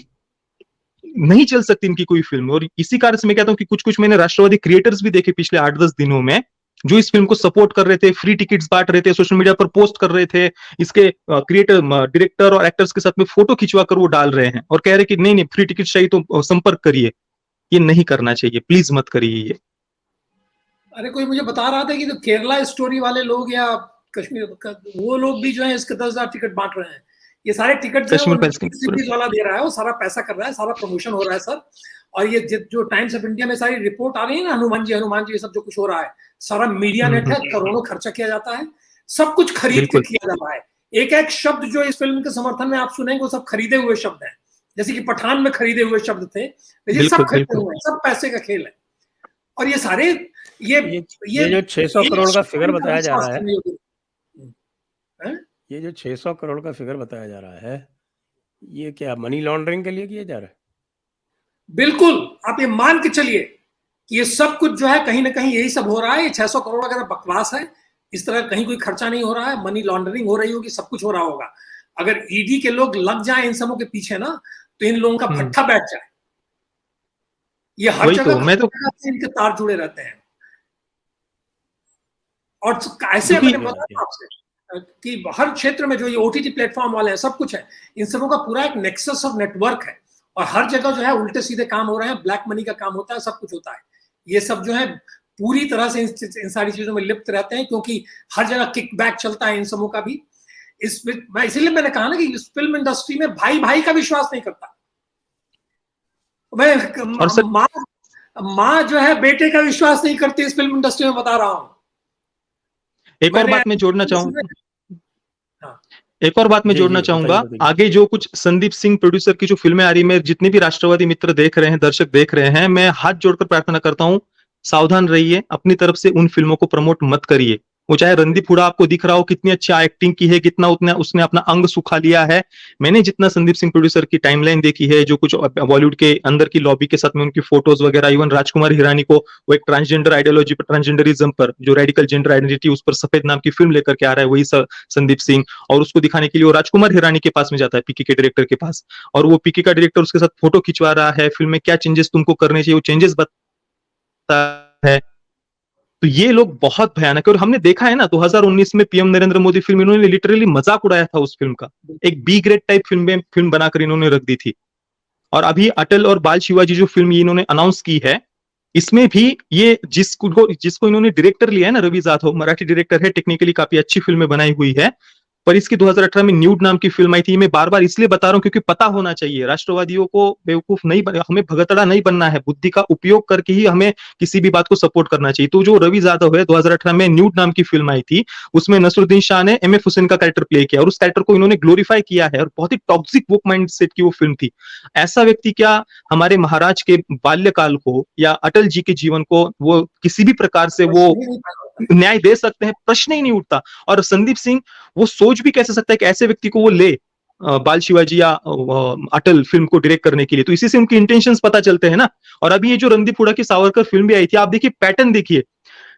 [SPEAKER 1] नहीं चल सकती इनकी कोई फिल्म। और इसी कारण से मैं कहता हूं कि कुछ मैंने राष्ट्रवादी क्रिएटर्स भी देखे पिछले 8-10 दिनों में, जो इस फिल्म को सपोर्ट कर रहे थे, फ्री टिकट्स बांट रहे थे, सोशल मीडिया पर पोस्ट कर रहे थे, इसके क्रिएटर डायरेक्टर और एक्टर्स के साथ में फोटो खिंचवा कर वो डाल रहे हैं और कह रहे कि नहीं फ्री टिकट चाहिए तो संपर्क करिए। ये नहीं करना चाहिए, प्लीज मत करिए ये।
[SPEAKER 2] अरे कोई मुझे बता रहा था कि तो केरला स्टोरी वाले लोग या कश्मीर वो लोग भी जो है इसके 10,000 टिकट बांट रहे हैं। ये सारे टिकट जो है वाला दे रहा है, वो सारा पैसा कर रहा है, सारा प्रमोशन हो रहा है सर। और ये जो टाइम्स ऑफ इंडिया में सारी रिपोर्ट आ रही है ना, हनुमान जी ये सब जो कुछ हो रहा है, सारा मीडिया नेट है, करोड़ों खर्चा किया जाता है, सब कुछ खरीद के किया जा रहा है। एक एक शब्द जो इस फिल्म के समर्थन में आप सुनेंगे वो सब खरीदे हुए शब्द हैं, जैसे कि पठान में खरीदे हुए शब्द थे, लेकिन सब खरीदे हुए हैं, सब पैसे का खेल है। और ये सारे ये
[SPEAKER 3] जो 600 करोड़ का फिगर बताया जा रहा है, ये जो 600 करोड़ का फिगर बताया जा रहा है, ये क्या मनी लॉन्ड्रिंग के लिए किया जा रहा है?
[SPEAKER 2] बिल्कुल, आप ये मान के चलिए कि ये सब कुछ जो है कहीं ना कहीं यही सब हो रहा है। ये 600 करोड़ अगर बकवास है, इस तरह कहीं कोई खर्चा नहीं हो रहा है, मनी लॉन्ड्रिंग हो रही होगी, सब कुछ हो रहा होगा। अगर ईडी के लोग लग जाए इन सबों के पीछे ना, तो इन लोगों का भट्ठा बैठ जाए। ये हर जगह इनके तार जुड़े रहते हैं। और ऐसे मैंने बताया आपसे कि हर क्षेत्र में जो ये ओटीटी प्लेटफॉर्म वाले हैं, सब कुछ है, इन सबों का पूरा एक नेक्सस ऑफ नेटवर्क है और हर जगह जो है उल्टे सीधे काम हो रहे हैं, ब्लैक मनी का काम होता है, सब कुछ होता है। ये सब जो है पूरी तरह से इन सारी चीजों में लिप्त रहते हैं, क्योंकि हर जगह किकबैक चलता है इन सबों का भी। इसीलिए मैंने कहा ना कि इस फिल्म इंडस्ट्री में भाई भाई का विश्वास नहीं करता। मैं माँ जो है बेटे का विश्वास नहीं करती इस फिल्म इंडस्ट्री में, बता रहा हूं।
[SPEAKER 1] एक और बात मैं जोड़ना चाहूंगा, आगे जो कुछ संदीप सिंह प्रोड्यूसर की जो फिल्में आ रही है, जितने भी राष्ट्रवादी मित्र देख रहे हैं, दर्शक देख रहे हैं, मैं हाथ जोड़कर प्रार्थना करता हूं, सावधान रहिए, अपनी तरफ से उन फिल्मों को प्रमोट मत करिए। वो चाहे रणदीप हुडा आपको दिख रहा हो कितनी अच्छी एक्टिंग की है, कितना उसने अपना अंग सुखा लिया है। मैंने जितना संदीप सिंह प्रोड्यूसर की टाइमलाइन देखी है, जो कुछ बॉलीवुड के अंदर की लॉबी के साथ में उनकी फोटोज वगैरह, इवन राजकुमार हिरानी को वो एक ट्रांसजेंडर आइडियोलॉजी पर, ट्रांसजेंडरिज्म पर, जो रेडिकल जेंडर आइडेंटिटी, उस पर सफेद नाम की फिल्म लेकर के आ रहा है वही संदीप सिंह। और उसको दिखाने के लिए वो राजकुमार हिरानी के पास में जाता है, पीके के डायरेक्टर के पास, और वो पीके का डायरेक्टर उसके साथ फोटो खिंचवा रहा है, फिल्म में क्या चेंजेस तुमको करने चाहिए वो चेंजेस बताता है। तो ये लोग बहुत भयानक है। और हमने देखा है ना 2019 में पीएम नरेंद्र मोदी फिल्म, इन्होंने लिटरली मजाक उड़ाया था उस फिल्म का, एक बी ग्रेड टाइप फिल्म बनाकर इन्होंने रख दी थी। और अभी अटल और बाल शिवाजी जो फिल्म इन्होंने अनाउंस की है, इसमें भी ये जिसको इन्होंने डायरेक्टर लिया है ना, रवि जाधव, मराठी डायरेक्टर है, टेक्निकली काफी अच्छी फिल्में बनाई हुई है। पर इसकी 2018 में न्यूड नाम की फिल्म आई थी। मैं बार बार इसलिए बता रहा हूँ क्योंकि पता होना चाहिए, राष्ट्रवादियों को बेवकूफ नहीं बना, हमें भगतड़ा नहीं बनना है, बुद्धि का उपयोग करके ही हमें किसी भी बात को सपोर्ट करना चाहिए। तो जो रवि यादव है, 2018 में न्यूड नाम की फिल्म आई थी, उसमें नसरुद्दीन शाह ने एम एफ हुसैन का कैरेक्टर प्ले किया और उस कैरेक्टर को इन्होंने ग्लोरीफाई किया है और बहुत ही टॉक्सिक वुक माइंड सेट की वो फिल्म थी। ऐसा व्यक्ति क्या हमारे महाराज के बाल्यकाल को या अटल जी के जीवन को वो किसी भी प्रकार से वो न्याय दे सकते हैं? प्रश्न ही नहीं उठता। और संदीप सिंह वो सोच भी कैसे सकता है कि ऐसे व्यक्ति को वो ले बाल शिवाजी या अटल फिल्म को डायरेक्ट करने के लिए? तो इसी से उनके इंटेंशंस पता चलते हैं ना। और अभी ये जो रणदीप हुडा की सावरकर फिल्म भी आई थी, आप देखिए पैटर्न देखिए,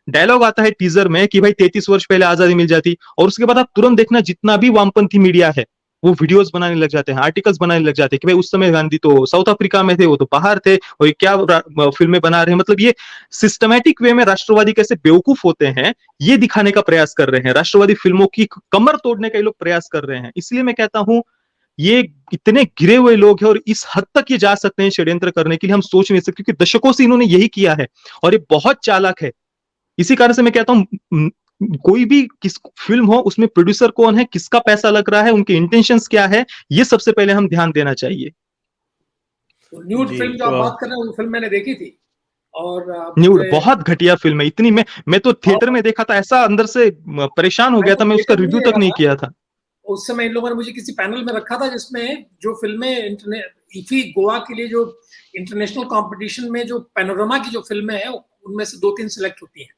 [SPEAKER 1] डायलॉग आता है टीजर में कि भाई 33 वर्ष पहले आजादी मिल जाती, और उसके बाद आप तुरंत देखना जितना भी वामपंथी मीडिया है वो वीडियोस बनाने लग जाते हैं, आर्टिकल्स बनाने लग जाते हैं कि भाई उस समय गांधी तो साउथ अफ्रीका में थे, वो तो बाहर थे, और ये क्या फिल्में बना रहे हैं। मतलब ये सिस्टमैटिक वे में राष्ट्रवादी कैसे बेवकूफ होते हैं ये दिखाने का प्रयास कर रहे हैं, राष्ट्रवादी फिल्मों की कमर तोड़ने का ये लोग प्रयास कर रहे हैं। इसलिए मैं कहता हूं ये इतने गिरे हुए लोग हैं और इस हद तक ये जा सकते हैं षड्यंत्र करने के लिए, हम सोच नहीं सकते, क्योंकि दशकों से इन्होंने यही किया है और ये बहुत चालाक है। इसी कारण से मैं कहता हूं कोई भी किस फिल्म हो उसमें प्रोड्यूसर कौन है, किसका पैसा लग रहा है, उनके इंटेंशंस क्या है, ये सबसे पहले हम ध्यान देना चाहिए।
[SPEAKER 2] न्यूड फिल्म जो आप बात कर रहे हैं वो फिल्म मैंने देखी थी, और
[SPEAKER 1] न्यूड बहुत घटिया फिल्म है। इतनी मैं तो थिएटर में देखा था, ऐसा अंदर से परेशान हो गया था, मैं उसका रिव्यू तक नहीं किया था।
[SPEAKER 2] उस समय इन लोगों ने मुझे किसी पैनल में रखा था जिसमें जो फिल्में इफी गोवा के लिए जो इंटरनेशनल कंपटीशन में जो पैनोरमा की जो फिल्में हैं उनमें से 2-3 सिलेक्ट होती हैं।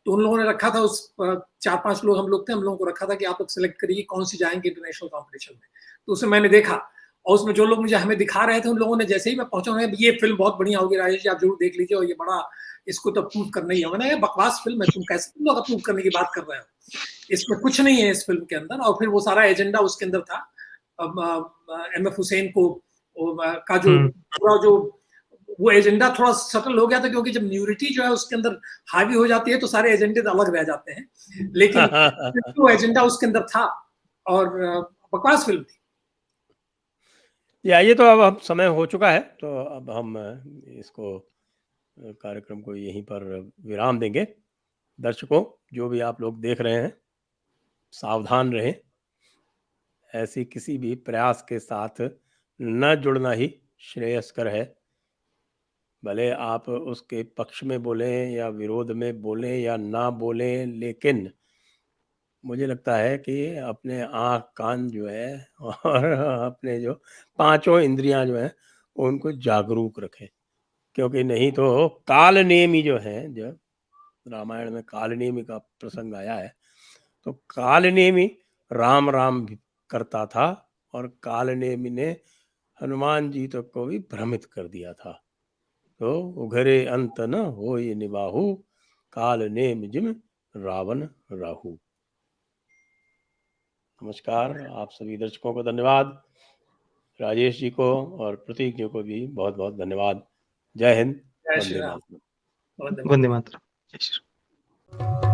[SPEAKER 2] तो उन लोगों ने रखा था, उस 4-5 लोग हम लोग थे, हम लोगों को रखा था कि आप लोग सिलेक्ट करिए कौन सी जाएंगे इंटरनेशनल कंपटीशन में। तो उसमें मैंने देखा और उसमें जो लोग मुझे हमें दिखा रहे थे उन लोगों ने जैसे ही मैं पहुंचा, ये फिल्म बहुत बढ़िया होगी राजेश जी, आप जरूर देख लीजिए और ये बड़ा इसको तो अप्रूव करना ही है। मैंने बकवास फिल्म है, तुम कैसे तुम लोग अप्रूव करने की बात कर रहे हो, इसमें कुछ नहीं है इस फिल्म के अंदर। और फिर वो सारा एजेंडा उसके अंदर था एम एफ हुसैन को का जो पूरा जो वो एजेंडा थोड़ा सटल हो गया था, क्योंकि जब न्यूरिटी जो है उसके अंदर हावी हो जाती है तो सारे एजेंडे अलग रह जाते हैं, लेकिन वो एजेंडा उसके अंदर था और बकवास फिल्म थी।
[SPEAKER 3] ये तो अब समय हो चुका है, तो अब हम इसको कार्यक्रम को यहीं पर विराम देंगे। दर्शकों, जो भी आप लोग देख रहे हैं, सावधान रहें, ऐसी किसी भी प्रयास के साथ न जुड़ना ही श्रेयस्कर है। भले आप उसके पक्ष में बोलें या विरोध में बोलें या ना बोलें, लेकिन मुझे लगता है कि अपने आँख कान जो है और अपने जो पांचों इंद्रियां जो हैं उनको जागरूक रखें, क्योंकि नहीं तो काल नेमी जो है, जब रामायण में काल नेमी का प्रसंग आया है, तो काल नेमी राम राम भी करता था और काल नेमी ने हनुमान जी तक को भी भ्रमित कर दिया था। तो उघरे अंत न होय निबाहु, काल नेम जिम रावण राहु। नमस्कार, आप सभी दर्शकों को धन्यवाद, राजेश जी को और प्रतीक जी को भी बहुत बहुत धन्यवाद। जय हिंद,
[SPEAKER 2] जय श्री
[SPEAKER 3] वंदे
[SPEAKER 2] राम।
[SPEAKER 3] मातरम।
[SPEAKER 1] वंदे मातरम। जय श्री राम।